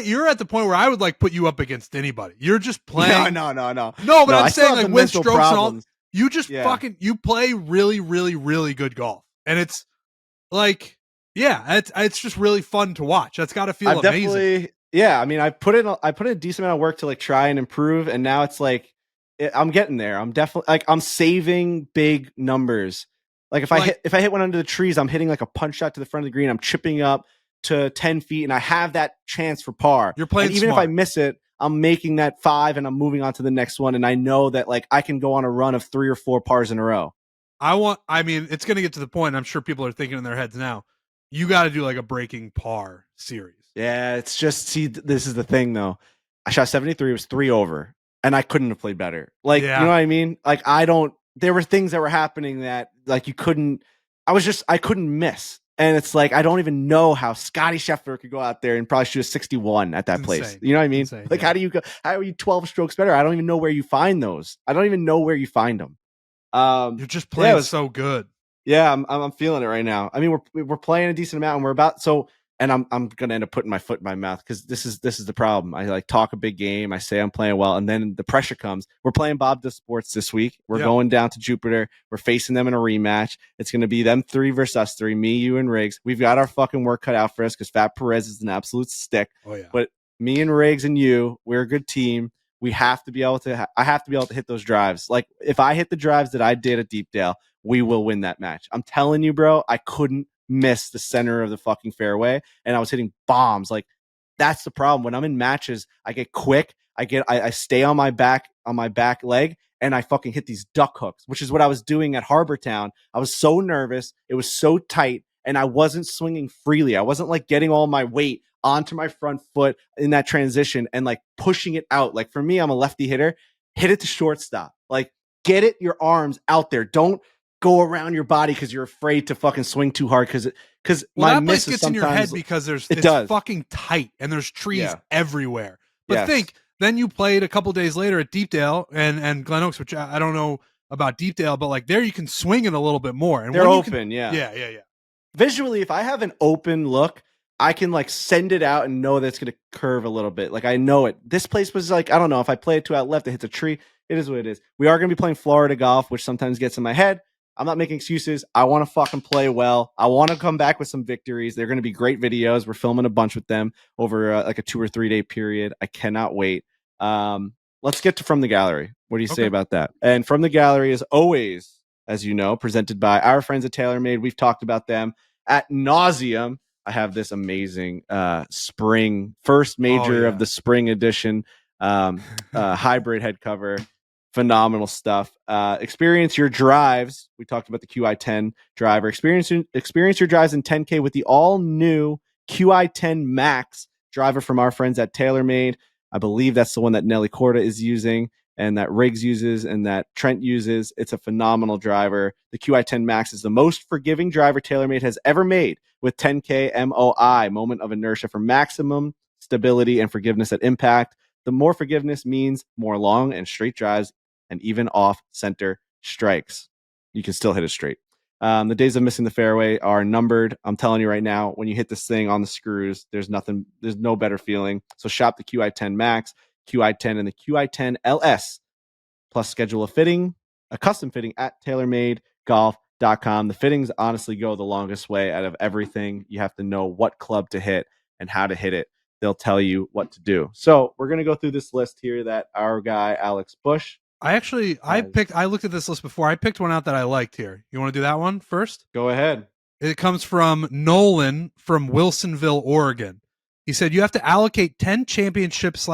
You're at the point where I would like put you up against anybody. You're just playing. No. No, but I'm saying like win strokes problems. And all. You just you play really, really, really good golf. And it's like, it's just really fun to watch. That's got to feel amazing. Yeah, I mean, I put in a decent amount of work to like try and improve, and now it's like I'm getting there. I'm definitely like I'm saving big numbers. Like if I hit one under the trees, I'm hitting like a punch shot to the front of the green. I'm chipping up to 10 feet, and I have that chance for par. You're playing and even smart. If I miss it, I'm making that 5, and I'm moving on to the next one. And I know that like I can go on a run of 3 or 4 pars in a row. I mean, it's going to get to the point. I'm sure people are thinking in their heads now. You got to do like a breaking par series. Yeah, it's just, see, this is the thing though. I shot 73, it was 3 over, and I couldn't have played better. Like, you know what I mean? Like, there were things that were happening that like I couldn't miss. And it's like, I don't even know how Scottie Scheffler could go out there and probably shoot a 61 at that place. Insane. You know what I mean? Insane, like, yeah. how are you 12 strokes better? I don't even know where you find those. I don't even know where you find them. You're just playing so good. Yeah, I'm feeling it right now. I mean, we're playing a decent amount, and we're about and I'm gonna end up putting my foot in my mouth because this is the problem. I like talk a big game, I say I'm playing well, and then the pressure comes. We're playing Barstool Sports this week. We're going down to Jupiter. We're facing them in a rematch. It's gonna be them 3 versus us 3, me, you, and Riggs. We've got our fucking work cut out for us because Fat Perez is an absolute stick. Oh yeah. But me and Riggs and you, we're a good team. We have to be able to. I have to be able to hit those drives. Like if I hit the drives that I did at Deepdale, we will win that match. I'm telling you, bro, I couldn't miss the center of the fucking fairway, and I was hitting bombs. Like, that's the problem. When I'm in matches, I get quick. I stay on my back leg, and I fucking hit these duck hooks, which is what I was doing at Harbor Town. I was so nervous. It was so tight, and I wasn't swinging freely. I wasn't like getting all my weight onto my front foot in that transition and like pushing it out. Like for me, I'm a lefty hitter. Hit it to shortstop. Like, get your arms out there. Don't go around your body because you're afraid to fucking swing too hard because my that miss place gets is in your head because it's fucking tight and there's trees everywhere. But think, then you played a couple days later at Deepdale and Glen Oaks, which I don't know about Deepdale, but like there you can swing it a little bit more. And they're open, yeah. Visually, if I have an open look, I can like send it out and know that it's going to curve a little bit. Like I know it. This place was like, I don't know, if I play it too out left, it hits a tree. It is what it is. We are going to be playing Florida golf, which sometimes gets in my head. I'm not making excuses. I want to fucking play well. I want to come back with some victories. They're going to be great videos. We're filming a bunch with them over like a 2 or 3 day period. I cannot wait. Let's get to From the Gallery. What do you say about that? And From the Gallery is always, as you know, presented by our friends at TaylorMade. We've talked about them at nauseum. I have this amazing spring, first major of the spring edition hybrid head cover. Phenomenal stuff. Experience your drives. We talked about the QI10 driver. Experience your drives in 10K with the all new QI10 Max driver from our friends at TaylorMade. I believe that's the one that Nelly Korda is using and that Riggs uses and that Trent uses. It's a phenomenal driver. The QI10 Max is the most forgiving driver TaylorMade has ever made with 10K MOI, moment of inertia, for maximum stability and forgiveness at impact. The more forgiveness means more long and straight drives and even off-center strikes. You can still hit it straight. The days of missing the fairway are numbered. I'm telling you right now, when you hit this thing on the screws, there's no better feeling. So shop the QI10 Max, QI10, and the QI10 LS. Plus schedule a custom fitting at TaylorMadeGolf.com. The fittings honestly go the longest way out of everything. You have to know what club to hit and how to hit it. They'll tell you what to do. So we're going to go through this list here that our guy, Alex Bush. I looked at this list before. I picked one out that I liked here. You want to do that one first? Go ahead. It comes from Nolan from Wilsonville, Oregon. He said, you have to allocate 10 championships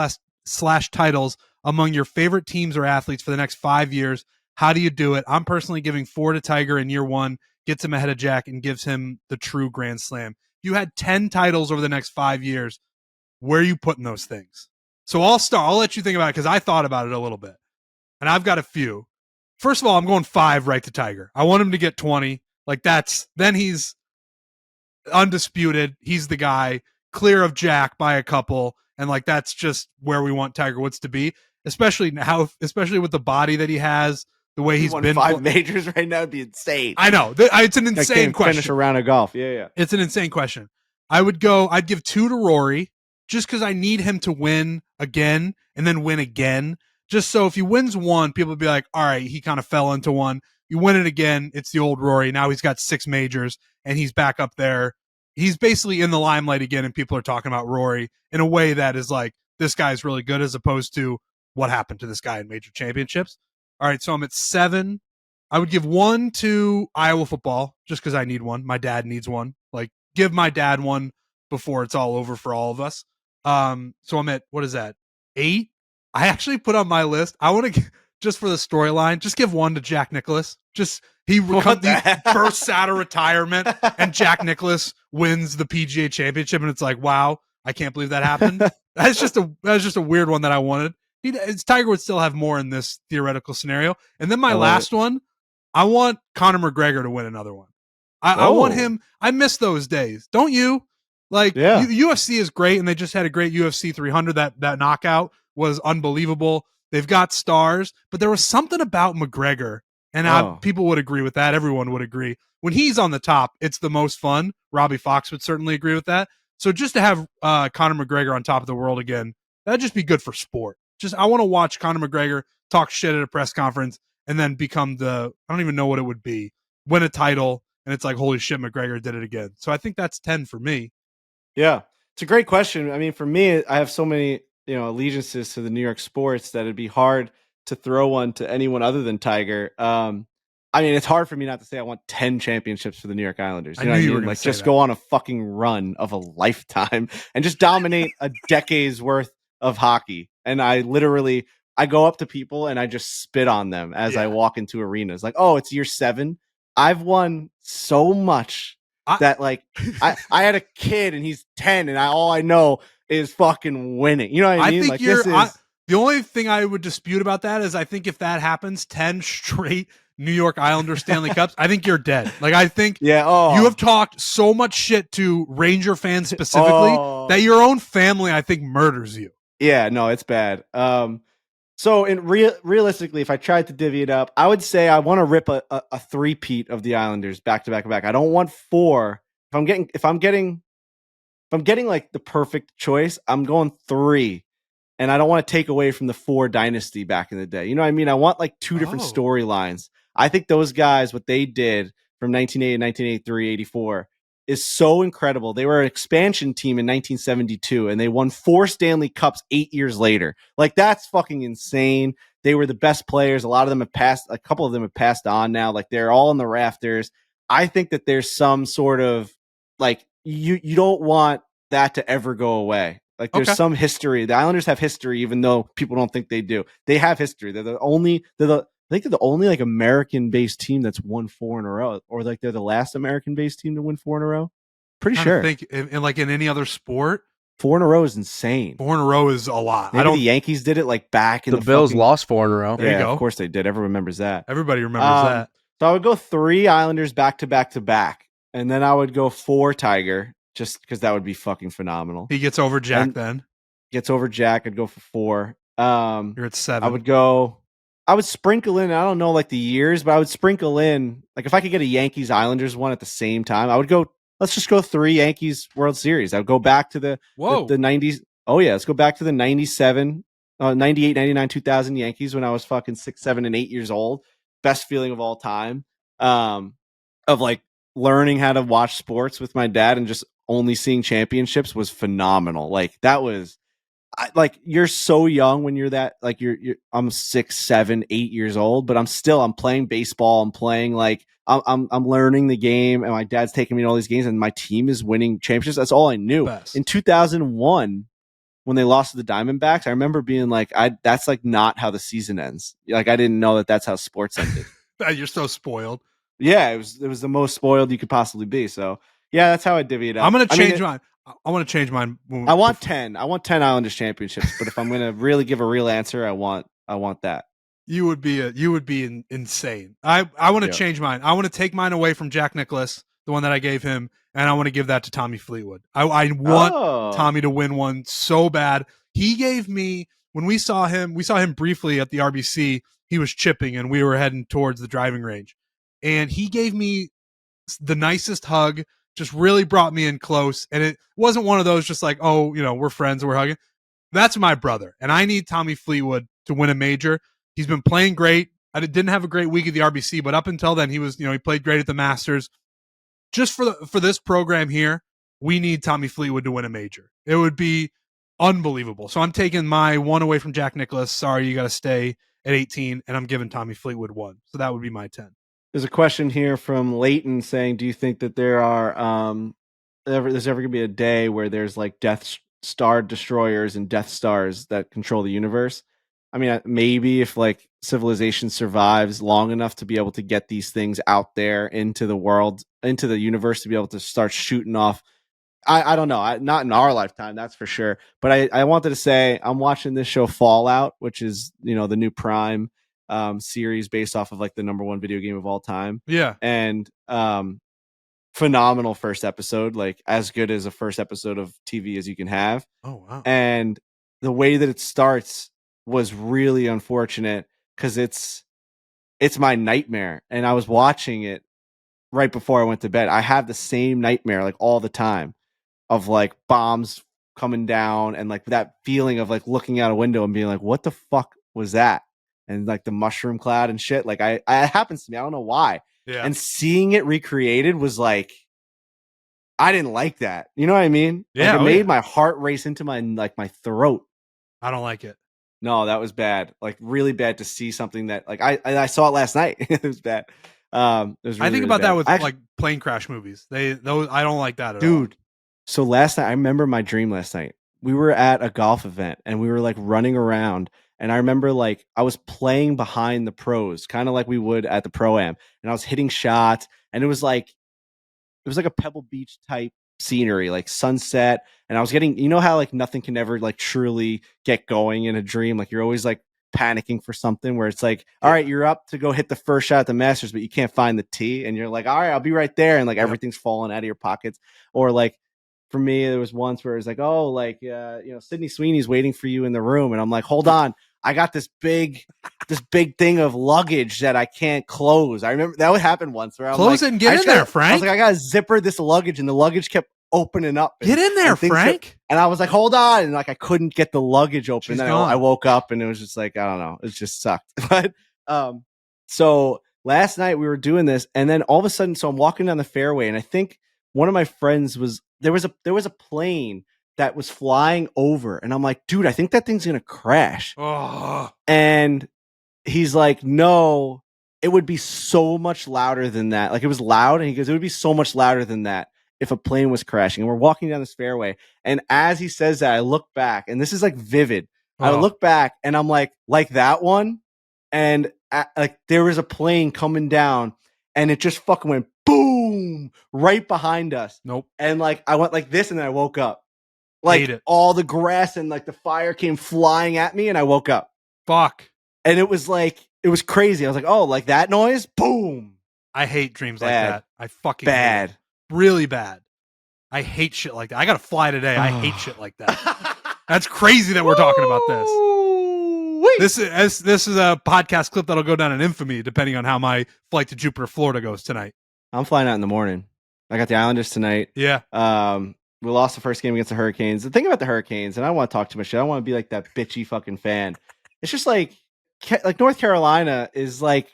slash titles among your favorite teams or athletes for the next 5 years. How do you do it? I'm personally giving 4 to Tiger in year 1, gets him ahead of Jack, and gives him the true Grand Slam. If you had 10 titles over the next 5 years, where are you putting those things? So I'll let you think about it because I thought about it a little bit. And I've got a few. First of all, I'm going 5 right to Tiger. I want him to get 20. Like then he's undisputed. He's the guy, clear of Jack by a couple. And like, that's just where we want Tiger Woods to be, especially with the body that he has, the way he's been 5 majors right now would be insane. I know. It's an insane question. Finish a round of golf. Yeah. It's an insane question. I'd give 2 to Rory just because I need him to win again and then win again. Just so if he wins one, people will be like, all right, he kind of fell into one. You win it again, it's the old Rory. Now he's got 6 majors, and he's back up there. He's basically in the limelight again, and people are talking about Rory in a way that is like, this guy's really good, as opposed to what happened to this guy in major championships. All right, so I'm at 7. I would give 1 to Iowa football, just because I need one. My dad needs one. Like, give my dad one before it's all over for all of us. So I'm at, what is that, 8? I actually put on my list, I want to, just for the storyline, just give 1 to Jack Nicklaus. He bursts out of retirement, and Jack Nicklaus wins the PGA Championship, and it's like, wow, I can't believe that happened. That's just a weird one that I wanted. Tiger would still have more in this theoretical scenario. And then my last one, I want Conor McGregor to win another one. I want him. I miss those days. Don't you? Like, UFC is great, and they just had a great UFC 300. That knockout was unbelievable. They've got stars, but there was something about McGregor, and people would agree with that. Everyone would agree. When he's on the top, it's the most fun. Robbie Fox would certainly agree with that. So just to have Conor McGregor on top of the world again, that'd just be good for sport. I want to watch Conor McGregor talk shit at a press conference and then become I don't even know what it would be, win a title, and it's like, holy shit, McGregor did it again. So I think that's 10 for me. Yeah, it's a great question. I mean, for me, I have so many, allegiances to the New York sports that it'd be hard to throw one to anyone other than Tiger. I mean, it's hard for me not to say I want 10 championships for the New York Islanders. You know what I mean? Like, just go on a fucking run of a lifetime and just dominate a decade's worth of hockey. And I go up to people and I just spit on them as I walk into arenas. Like, oh, it's year 7. I've won so much that, like, I had a kid and he's 10 and all I know is fucking winning. You know what I mean? I think the only thing I would dispute about that is I think if that happens, 10 straight New York Islanders Stanley Cups, I think you're dead. Like, I think you have talked so much shit to Ranger fans specifically that your own family, I think, murders you. Yeah, no, it's bad. So realistically, if I tried to divvy it up, I would say I want to rip a three-peat of the Islanders back to back to back. I don't want 4. If I'm getting like the perfect choice, I'm going 3. And I don't want to take away from the 4 dynasty back in the day. You know what I mean? I want like 2 different storylines. I think those guys, what they did from 1980, 1983, 84 is so incredible. They were an expansion team in 1972 and they won 4 Stanley Cups 8 years later. Like, that's fucking insane. They were the best players. A couple of them have passed on now. Like, they're all in the rafters. I think that there's some sort of, like, you don't want that to ever go away. Like, there's some history. The Islanders have history, even though people don't think they do. They have history. I think they're the only like American-based team that's won 4 in a row, or like they're the last American-based team to win 4 in a row. Pretty sure. I think in any other sport, 4 in a row is insane. 4 in a row is a lot. Maybe the Yankees did it like back in the Bills lost 4 in a row. There you go. Of course they did. Everyone remembers that. Everybody remembers that. So I would go 3 Islanders back to back to back, and then I would go 4 Tiger, just because that would be fucking phenomenal. He gets over Jack then. Gets over Jack. I'd go for 4. You're at 7. I would sprinkle in, I don't know like the years, but I would sprinkle in, like, if I could get a Yankees Islanders one at the same time, I would go, let's just go 3 Yankees World Series. I would go back to the 90s. Oh yeah. Let's go back to the 97, 98, 99, 2000 Yankees when I was fucking 6, 7, and 8 years old. Best feeling of all time. Of like learning how to watch sports with my dad and just only seeing championships was phenomenal. Like, that was, like, you're so young when you're that, like, I'm 6, 7, 8 years old, but I'm playing baseball. I'm playing, like, I'm learning the game, and my dad's taking me to all these games and my team is winning championships. That's all I knew. In 2001, when they lost to the Diamondbacks, I remember being like, that's like not how the season ends. Like, I didn't know that that's how sports ended. You're so spoiled. Yeah. It was the most spoiled you could possibly be. So yeah, that's how I divvy it up. I'm going to change mine. I want to change mine. I want 10. I want 10 Islanders championships. But if I'm going to really give a real answer, I want that. You would be insane. I want to change mine. I want to take mine away from Jack Nicklaus, the one that I gave him, and I want to give that to Tommy Fleetwood. I want Tommy to win one so bad. He gave me, when we saw him briefly at the RBC. He was chipping and we were heading towards the driving range, and he gave me the nicest hug. Just really brought me in close. And it wasn't one of those just like, oh, we're friends and we're hugging. That's my brother. And I need Tommy Fleetwood to win a major. He's been playing great. I didn't have a great week at the RBC, but up until then, he was, he played great at the Masters. Just for this program here, we need Tommy Fleetwood to win a major. It would be unbelievable. So I'm taking my 1 away from Jack Nicklaus. Sorry, you got to stay at 18, and I'm giving Tommy Fleetwood 1. So that would be my 10. There's a question here from Leighton saying, do you think that there's ever going to be a day where there's like Death Star destroyers and Death Stars that control the universe? I mean, maybe if like civilization survives long enough to be able to get these things out there into the world, into the universe, to be able to start shooting off. I don't know. Not in our lifetime, that's for sure. But I wanted to say I'm watching this show Fallout, which is, the new Prime series based off of like the number one video game of all time. Yeah. And phenomenal first episode, like as good as a first episode of TV as you can have. Oh, wow. And the way that it starts was really unfortunate because it's my nightmare. And I was watching it right before I went to bed. I have the same nightmare like all the time of like bombs coming down and like that feeling of like looking out a window and being like, what the fuck was that? And like the mushroom cloud and shit. Like it happens to me. I don't know why. Yeah. And seeing it recreated was like, I didn't like that. You know what I mean? Yeah. Like it made my heart race into my throat. I don't like it. No, that was bad. Like really bad to see something that like I saw it last night. It was bad. It was really, I think really about bad. that with like plane crash movies. Those I don't like that at all. Dude. So last night, I remember my dream last night. We were at a golf event and we were like running around. And I remember like I was playing behind the pros, kind of like we would at the Pro-Am. And I was hitting shots and it was like a Pebble Beach type scenery, like sunset. And I was getting, you know how like nothing can ever like truly get going in a dream. Like you're always like panicking for something where it's like, all right, you're up to go hit the first shot at the Masters, but you can't find the tee. And you're like, all right, I'll be right there. And like everything's falling out of your pockets. Or like, for me, there was once where it was like, oh, like, Sydney Sweeney's waiting for you in the room. And I'm like, hold on. I got this big thing of luggage that I can't close. I remember that would happen once where I'm close like, it and get in there, Frank. I was like, I got to zipper this luggage and the luggage kept opening up. Get in there, Frank. And I was like, hold on. And like, I couldn't get the luggage open. Then I woke up and it was just like, I don't know. It just sucked. But so last night we were doing this and then all of a sudden, so I'm walking down the fairway and I think one of my friends there was a plane that was flying over and I'm like, dude, I think that thing's going to crash. Oh. And he's like, no, it would be so much louder than that. Like it was loud. And he goes, it would be so much louder than that if a plane was crashing. And we're walking down this fairway. And as he says that, I look back and this is like vivid. I look back and I'm like that one. And like there was a plane coming down and it just fucking went boom right behind us. Nope. And like I went like this and then I woke up. Like all the grass and like the fire came flying at me and I woke up. Fuck. And it was crazy. I was like, oh, like that noise? Boom. I hate dreams like that. I fucking bad. Hate it. Really bad. I hate shit like that. I gotta fly today. I hate shit like that. That's crazy that we're talking about this. This is a podcast clip that'll go down in infamy depending on how my flight to Jupiter, Florida goes tonight. I'm flying out in the morning. I got the Islanders tonight. Yeah. We lost the first game against the Hurricanes. The thing about the Hurricanes, and I don't want to talk too much shit. I don't want to be like that bitchy fucking fan. It's just like North Carolina is like,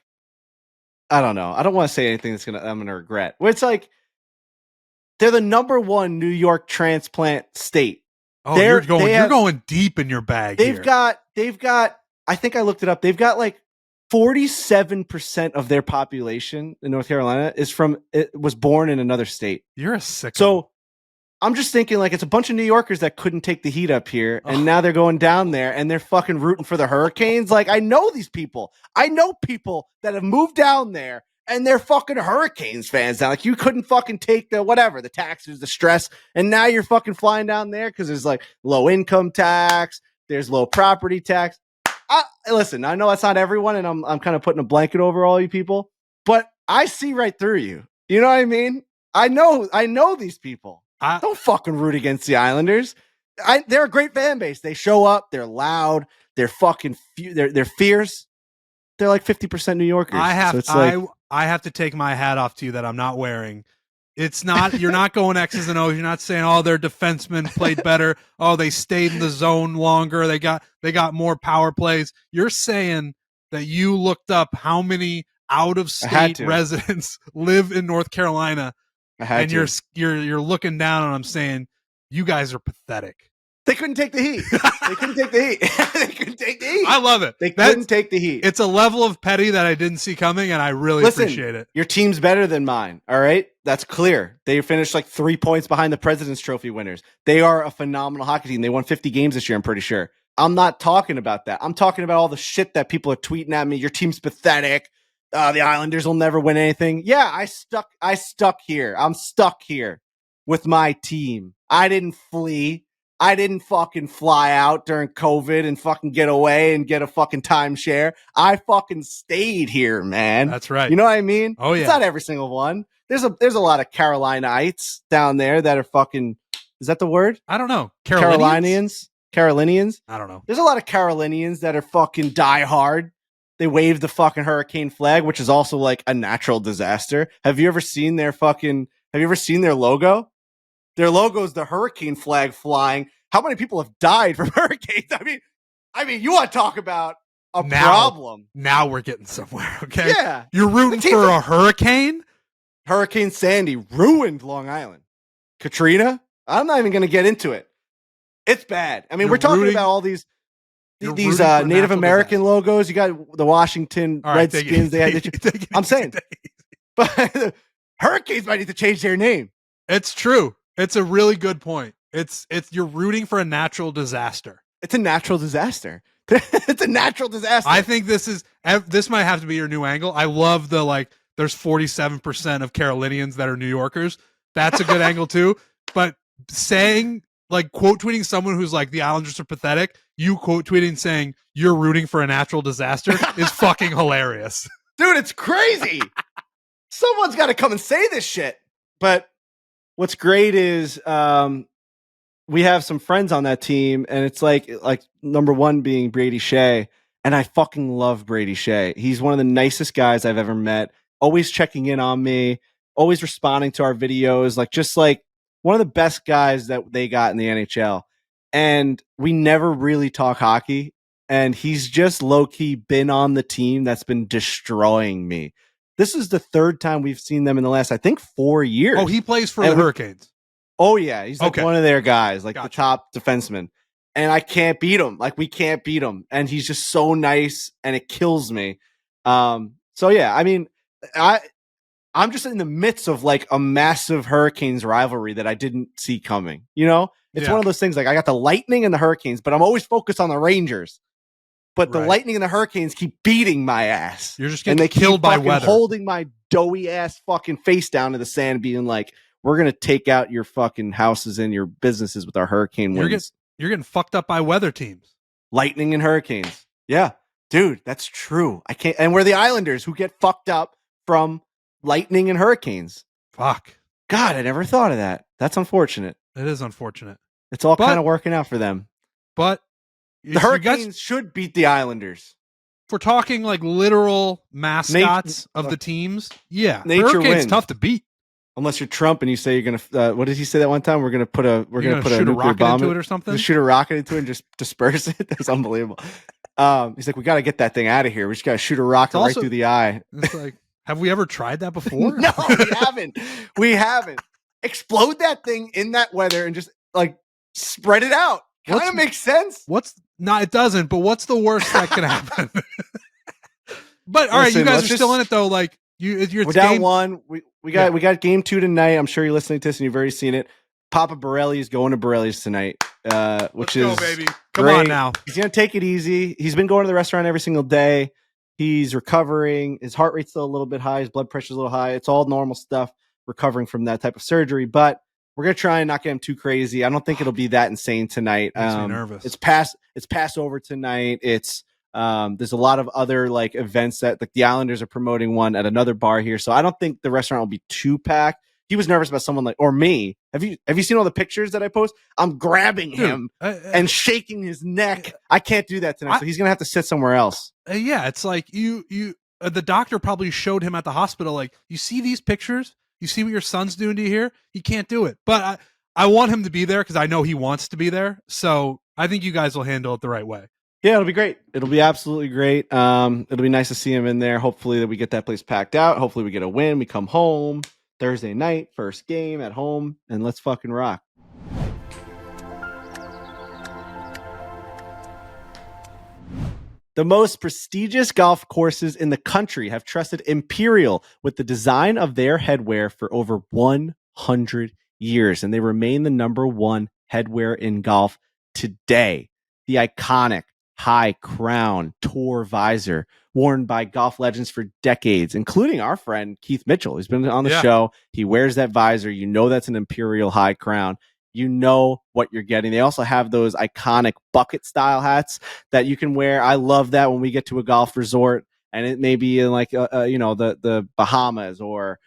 I don't know. I don't want to say anything I'm gonna regret. Where it's like they're the number one New York transplant state. Oh, you're going deep in your bag. They've got. I think I looked it up. They've got like 47% of their population in North Carolina was born in another state. You're a sick. So I'm just thinking like it's a bunch of New Yorkers that couldn't take the heat up here. And now they're going down there and they're fucking rooting for the Hurricanes. Like I know these people. I know people that have moved down there and they're fucking Hurricanes fans now. Like you couldn't fucking take the taxes, the stress. And now you're fucking flying down there because there's like low income tax. There's low property tax. Listen, I know that's not everyone, and I'm kind of putting a blanket over all you people, but I see right through you. You know what I mean? I know these people. Don't fucking root against the Islanders. They're a great fan base. They show up. They're loud. They're fucking. They're fierce. They're like 50% New Yorkers. I have to take my hat off to you that I'm not wearing. It's not, you're not going X's and O's. You're not saying, oh, their defensemen played better. Oh, they stayed in the zone longer. They got more power plays. You're saying that you looked up how many out of state residents live in North Carolina, and you're looking down and I'm saying you guys are pathetic. They couldn't take the heat. They couldn't take the heat. They couldn't take the heat. I love it. They couldn't take the heat. It's a level of petty that I didn't see coming, and I really appreciate it. Your team's better than mine, all right? That's clear. They finished like 3 points behind the President's Trophy winners. They are a phenomenal hockey team. They won 50 games this year, I'm pretty sure. I'm not talking about that. I'm talking about all the shit that people are tweeting at me. Your team's pathetic. The Islanders will never win anything. Yeah, I stuck here. I'm stuck here with my team. I didn't flee. I didn't fucking fly out during COVID and fucking get away and get a fucking timeshare. I fucking stayed here, man. That's right. You know what I mean? Oh, yeah. It's not every single one. There's a lot of Carolinites down there that are fucking, is that the word? I don't know. Carolinians? Carolinians? I don't know. There's a lot of Carolinians that are fucking diehard. They wave the fucking hurricane flag, which is also like a natural disaster. Have you ever seen their logo? Their logo is the hurricane flag flying. How many people have died from hurricanes? I mean, you want to talk about a problem. Now we're getting somewhere, okay? Yeah. You're rooting for a hurricane? Hurricane Sandy ruined Long Island. Katrina? I'm not even going to get into it. It's bad. I mean, we're talking about all these Native American logos. You got the Washington Redskins. I'm saying. But hurricanes might need to change their name. It's true. It's a really good point. It's you're rooting for a natural disaster. It's a natural disaster. It's a natural disaster. I think this might have to be your new angle. I love there's 47% of Carolinians that are New Yorkers. That's a good angle too. But saying, quote tweeting someone who's like, the Islanders are pathetic, you quote tweeting saying you're rooting for a natural disaster is fucking hilarious. Dude, it's crazy. Someone's got to come and say this shit. But what's great is we have some friends on that team, and it's like number one being Brady Shea, and I fucking love Brady Shea. He's one of the nicest guys I've ever met, always checking in on me, always responding to our videos, just one of the best guys that they got in the NHL. And we never really talk hockey, and he's just low-key been on the team that's been destroying me. This is the third time we've seen them in the last, I think, 4 years. Oh, he plays for the Hurricanes. Oh, yeah. He's one of their guys, the top defenseman. And I can't beat him. We can't beat him. And he's just so nice, and it kills me. So, yeah, I mean, I'm just in the midst of a massive Hurricanes rivalry that I didn't see coming. It's one of those things I got the Lightning and the Hurricanes, but I'm always focused on the Rangers. But the Lightning and the Hurricanes keep beating my ass. You're just getting killed by weather. Holding my doughy ass fucking face down to the sand, being like, we're going to take out your fucking houses and your businesses with our hurricane winds. You're getting fucked up by weather teams. Lightning and Hurricanes. Yeah. Dude, that's true. I can't. And we're the Islanders who get fucked up from Lightning and Hurricanes. Fuck. God, I never thought of that. That's unfortunate. It is unfortunate. It's all kind of working out for them. But the Hurricanes should beat the Islanders. If we're talking literal mascots of the teams, yeah. Nature Hurricanes wins. Tough to beat. Unless you're Trump and you say you're gonna, what did he say that one time? We're gonna put a shoot a rocket into it or something. Just shoot a rocket into it and just disperse it. That's unbelievable. He's like, we got to get that thing out of here. We just got to shoot a rocket right through the eye. It's have we ever tried that before? No, we haven't. Explode that thing in that weather and just spread it out. Kind of makes sense. It doesn't. But what's the worst that could happen? But all right, you guys are still in it though. We're down one. We got game 2 tonight. I'm sure you're listening to this and you've already seen it. Papa Borelli is going to Borelli's tonight, which is baby. Come great. On now. He's gonna take it easy. He's been going to the restaurant every single day. He's recovering. His heart rate's still a little bit high. His blood pressure's a little high. It's all normal stuff. Recovering from that type of surgery, but we're gonna try and not get him too crazy. I don't think it'll be that insane tonight. Makes me nervous. It's Passover tonight. It's there's a lot of other events that the Islanders are promoting one at another bar here, so I don't think the restaurant will be too packed. He was nervous about someone or me. Have you seen all the pictures that I post? I'm grabbing him and shaking his neck. I can't do that tonight, so he's gonna have to sit somewhere else. Yeah, it's you. The doctor probably showed him at the hospital. You see these pictures. You see what your son's doing to you here? He can't do it. But I want him to be there because I know he wants to be there. So I think you guys will handle it the right way. Yeah, it'll be great. It'll be absolutely great. It'll be nice to see him in there. Hopefully that we get that place packed out. Hopefully we get a win. We come home Thursday night, first game at home, and let's fucking rock. The most prestigious golf courses in the country have trusted Imperial with the design of their headwear for over 100 years, and they remain the number one headwear in golf today. the iconic high crown tour visor worn by golf legends for decades, including our friend Keith Mitchell, who's been on the show. He wears that visor. You know that's an Imperial high crown. You know what you're getting. They also have those iconic bucket style hats that you can wear. I love that when we get to a golf resort and it may be in like the Bahamas or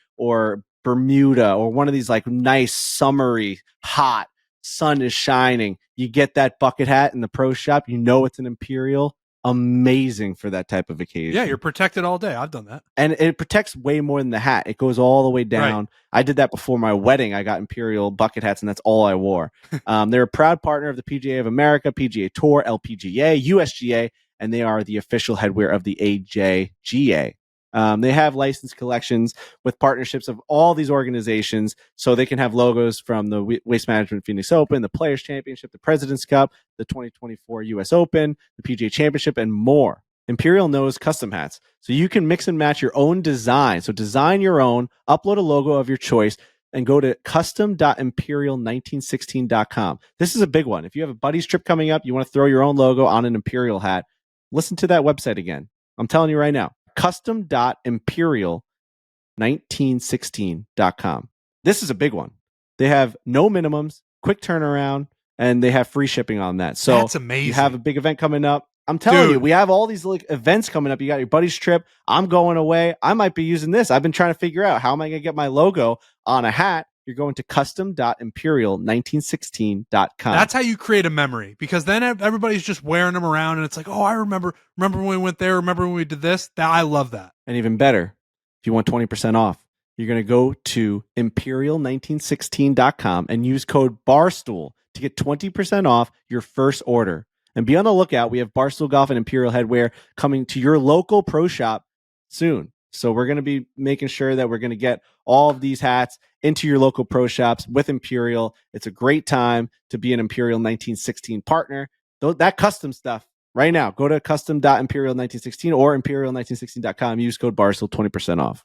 Bermuda or one of these like nice summery hot sun is shining. You get that bucket hat in the pro shop. You know it's an Imperial. Amazing for that type of occasion. Yeah, you're protected all day. I've done that. And it protects way more than the hat. It goes all the way down. Right. I did that before my wedding. I got Imperial bucket hats, and that's all I wore. They're a proud partner of the PGA of America, PGA Tour, LPGA, USGA, and they are the official headwear of the AJGA. They have licensed collections with partnerships of all these organizations, so they can have logos from the Waste Management Phoenix Open, the Players Championship, the President's Cup, the 2024 U.S. Open, the PGA Championship, and more. Imperial knows custom hats, so you can mix and match your own design. So design your own, upload a logo of your choice, and go to custom.imperial1916.com. This is a big one. If you have a buddy's trip coming up, you want to throw your own logo on an Imperial hat, listen to that website again. I'm telling you right now, custom.imperial1916.com. This is a big one. They have no minimums, quick turnaround, and they have free shipping on that. So that's amazing. You have a big event coming up. I'm telling you, we have all these like events coming up. You got your buddy's trip. I'm going away. I might be using this. I've been trying to figure out how am I going to get my logo on a hat. You're going to custom.imperial1916.com. That's how you create a memory, because then everybody's just wearing them around and it's like, oh, I remember when we went there. Remember when we did this? I love that. And even better, if you want 20% off, you're going to go to imperial1916.com and use code BARSTOOL to get 20% off your first order. And be on the lookout. We have Barstool Golf and Imperial headwear coming to your local pro shop soon. So we're going to be making sure that we're going to get all of these hats into your local pro shops with Imperial. It's a great time to be an Imperial 1916 partner. That custom stuff right now, go to custom.imperial1916 or imperial1916.com. Use code Barstool, 20% off.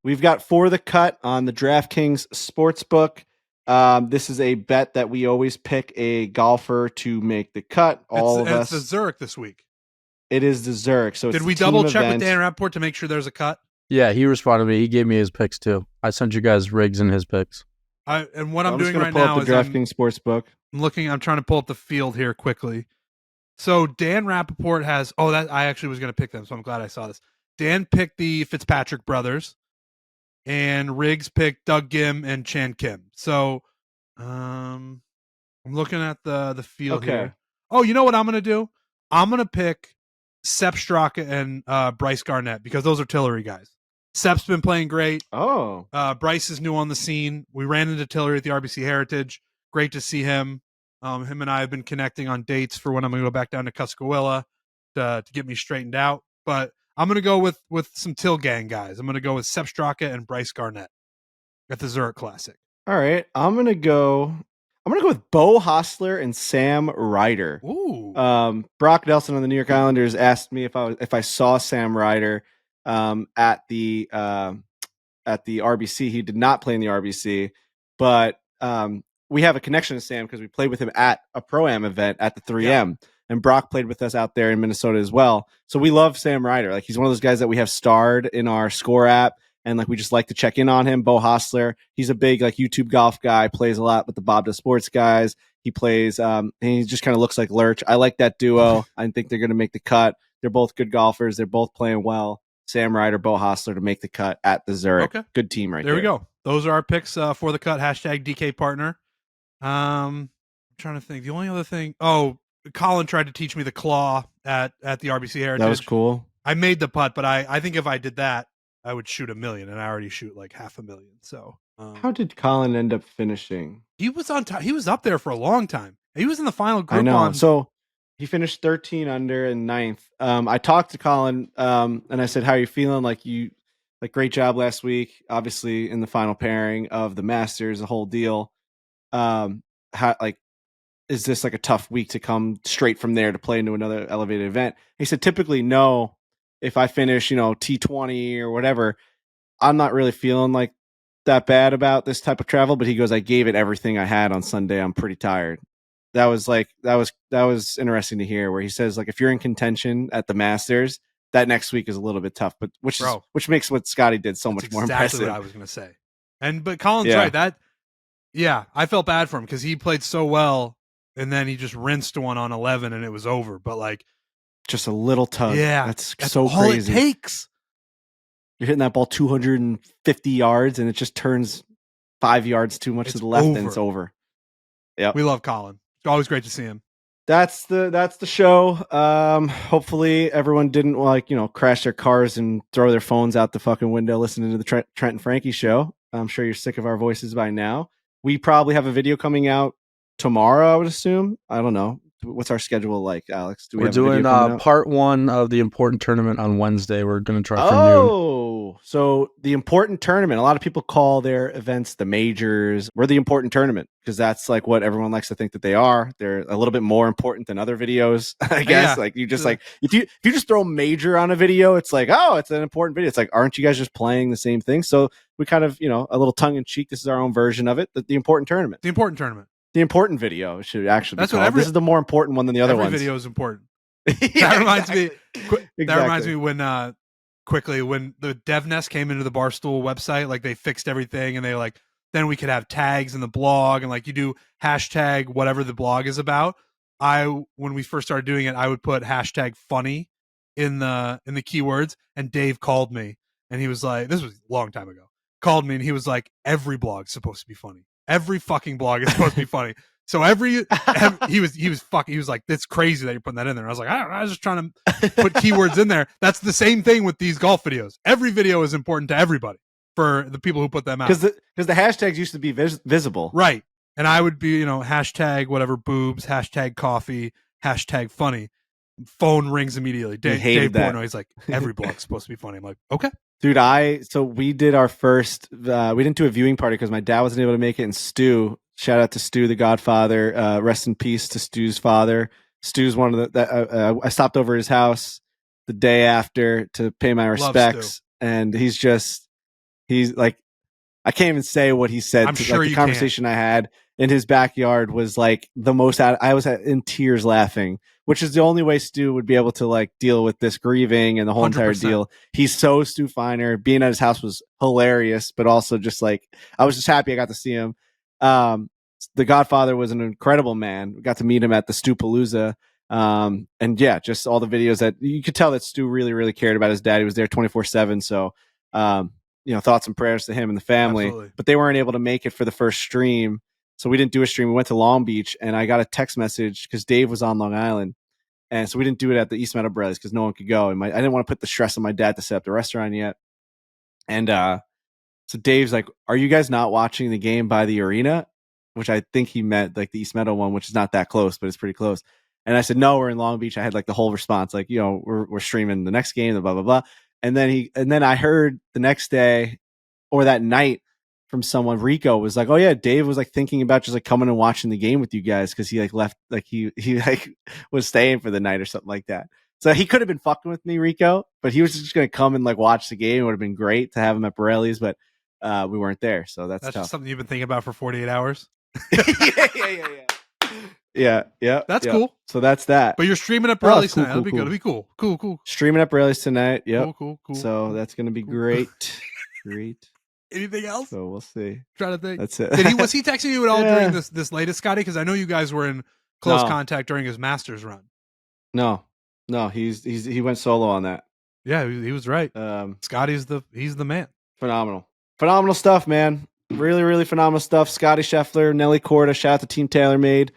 We've got For The Cut on the DraftKings Sportsbook. This is a bet that we always pick a golfer to make the cut. It's the Zurich this week. It is the Zurich. So did we double check with Dan Rappaport to make sure there's a cut? Yeah, he responded to me. He gave me his picks too. I sent you guys Riggs and his picks. And what I'm doing right now is DraftKings Sportsbook. I'm trying to pull up the field here quickly. So Dan Rappaport has. Oh, that I actually was going to pick them, so I'm glad I saw this. Dan picked the Fitzpatrick brothers. And Riggs picked Doug Gim and Chan Kim. So I'm looking at the field here. Oh, you know what I'm going to do? I'm going to pick Sepp Straka and Bryce Garnett, because those are Tillery guys. Sepp's been playing great. Oh. Bryce is new on the scene. We ran into Tillery at the RBC Heritage. Great to see him. Him and I have been connecting on dates for when I'm going to go back down to Cuscahuila to get me straightened out. But I'm going to go with some Till Gang guys. I'm going to go with Sepp Straka and Bryce Garnett at the Zurich Classic. All right. I'm going to go with Bo Hostler and Sam Ryder. Ooh. Brock Nelson on the New York Islanders asked me if I saw Sam Ryder at the RBC. He did not play in the RBC, but we have a connection to Sam because we played with him at a Pro-Am event at the 3M. Yeah. And Brock played with us out there in Minnesota as well. So we love Sam Ryder. Like, he's one of those guys that we have starred in our score app. And like, we just like to check in on him. Bo Hostler, he's a big like YouTube golf guy, plays a lot with the Bob the Sports guys. He plays, and he just kind of looks like Lurch. I like that duo. I think they're going to make the cut. They're both good golfers. They're both playing well. Sam Ryder, Bo Hostler to make the cut at the Zurich. Okay. Good team right there. There we go. Those are our picks for the cut. Hashtag DK partner. I'm trying to think. The only other thing. Oh, Colin tried to teach me the claw at the RBC Heritage. That was cool. I made the putt, but I think if I did that, I would shoot $1 million, and I already shoot like $500,000. So how did Colin end up finishing? He was on top. He was up there for a long time. He was in the final group. I know. So he finished 13 under in ninth. I talked to Colin, and I said, "How are you feeling? Like great job last week. Obviously in the final pairing of the Masters, the whole deal. Is this like a tough week to come straight from there to play into another elevated event?" He said, typically no. If I finish, T20 or whatever, I'm not really feeling like that bad about this type of travel, but he goes, I gave it everything I had on Sunday. I'm pretty tired. That was interesting to hear, where he says, like, if you're in contention at the Masters, that next week is a little bit tough, but which makes what Scottie did so much more impressive. Exactly what I was going to say. But Colin's right. I felt bad for him because he played so well, and then he just rinsed one on 11 and it was over. But like, just a little tug. Yeah, that's so all crazy. It takes. You're hitting that ball 250 yards, and it just turns 5 yards too much to the left, and it's over. Yeah, we love Colin. It's always great to see him. That's the show. Hopefully everyone didn't crash their cars and throw their phones out the fucking window listening to the Trent and Frankie show. I'm sure you're sick of our voices by now. We probably have a video coming out tomorrow, I would assume. I don't know. What's our schedule like, Alex? We're doing part 1 of the important tournament on Wednesday. We're going to try from noon. Oh, so the important tournament. A lot of people call their events the majors. We're the important tournament because that's like what everyone likes to think that they are. They're a little bit more important than other videos, I guess. Yeah. Like you just if you just throw major on a video, it's like, oh, it's an important video. It's like, aren't you guys just playing the same thing? So we kind of, a little tongue in cheek. This is our own version of it. The important tournament. The important tournament. The important video should actually be called. This is the more important one than the other ones. Every video is important. That reminds me. That reminds me when quickly when the DevNest came into the Barstool website, like they fixed everything, and they then we could have tags in the blog, and like you do hashtag whatever the blog is about. When we first started doing it, I would put hashtag funny in the keywords, and Dave called me, and he was like, this was a long time ago. Called me, and he was like, every blog's supposed to be funny. Every fucking blog is supposed to be funny. So he was like, it's crazy that you're putting that in there. And I was like, I don't know, I was just trying to put keywords in there. That's the same thing with these golf videos. Every video is important to everybody for the people who put them out. Because the hashtags used to be visible. Right. And I would be, hashtag whatever boobs, hashtag coffee, hashtag funny. Phone rings immediately. Dave Portnoy's like, every blog's supposed to be funny. I'm like, okay. Dude, so we did our first, we didn't do a viewing party because my dad wasn't able to make it, and Stu, shout out to Stu, the Godfather, rest in peace to Stu's father. Stu's one of I stopped over his house the day after to pay my respects, and he's like, I can't even say what he said. I'm sure the conversation I had in his backyard was like the most, I was in tears laughing, which is the only way Stu would be able to like deal with this grieving and the whole 100%. Entire deal. He's so Stu Finer. Being at his house was hilarious, but also just like, I was just happy I got to see him. The Godfather was an incredible man. We got to meet him at the Stu-Palooza. And yeah, just all the videos that you could tell that Stu really, really cared about his dad. He was there 24/7. So, thoughts and prayers to him and the family. Absolutely. But they weren't able to make it for the first stream. So we didn't do a stream. We went to Long Beach, and I got a text message because Dave was on Long Island. And so we didn't do it at the East Meadow Brothers because no one could go. And I didn't want to put the stress on my dad to set up the restaurant yet. And so Dave's like, are you guys not watching the game by the arena? Which I think he meant like the East Meadow one, which is not that close, but it's pretty close. And I said, no, we're in Long Beach. I had like the whole response, like, we're streaming the next game, blah, blah, blah. And then I heard the next day or that night from someone, Rico was like, oh yeah, Dave was like thinking about just like coming and watching the game with you guys because he like left, like he like was staying for the night or something like that. So he could have been fucking with me, Rico, but he was just going to come and like watch the game. It would have been great to have him at Borelli's, but we weren't there. So that's tough. Just something you've been thinking about for 48 hours. Yeah. That's cool. So that's that. But you're streaming up Borelli's tonight. That'll be good. It'll be cool. Cool. Streaming up Borelli's tonight. Yep. Cool. So that's going to be great. Great. Anything else? So we'll see. Trying to think. That's it. Was he texting you at all during this latest, Scottie? Because I know you guys were in close contact during his Masters run. No, he went solo on that. Yeah, he was right. Scottie's he's the man. Phenomenal stuff, man. Really, really phenomenal stuff. Scottie Scheffler, Nelly Korda. Shout out to Team TaylorMade.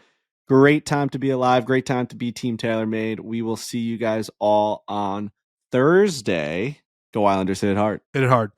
Great time to be alive. Great time to be Team TaylorMade. We will see you guys all on Thursday. Go Islanders, hit it hard. Hit it hard.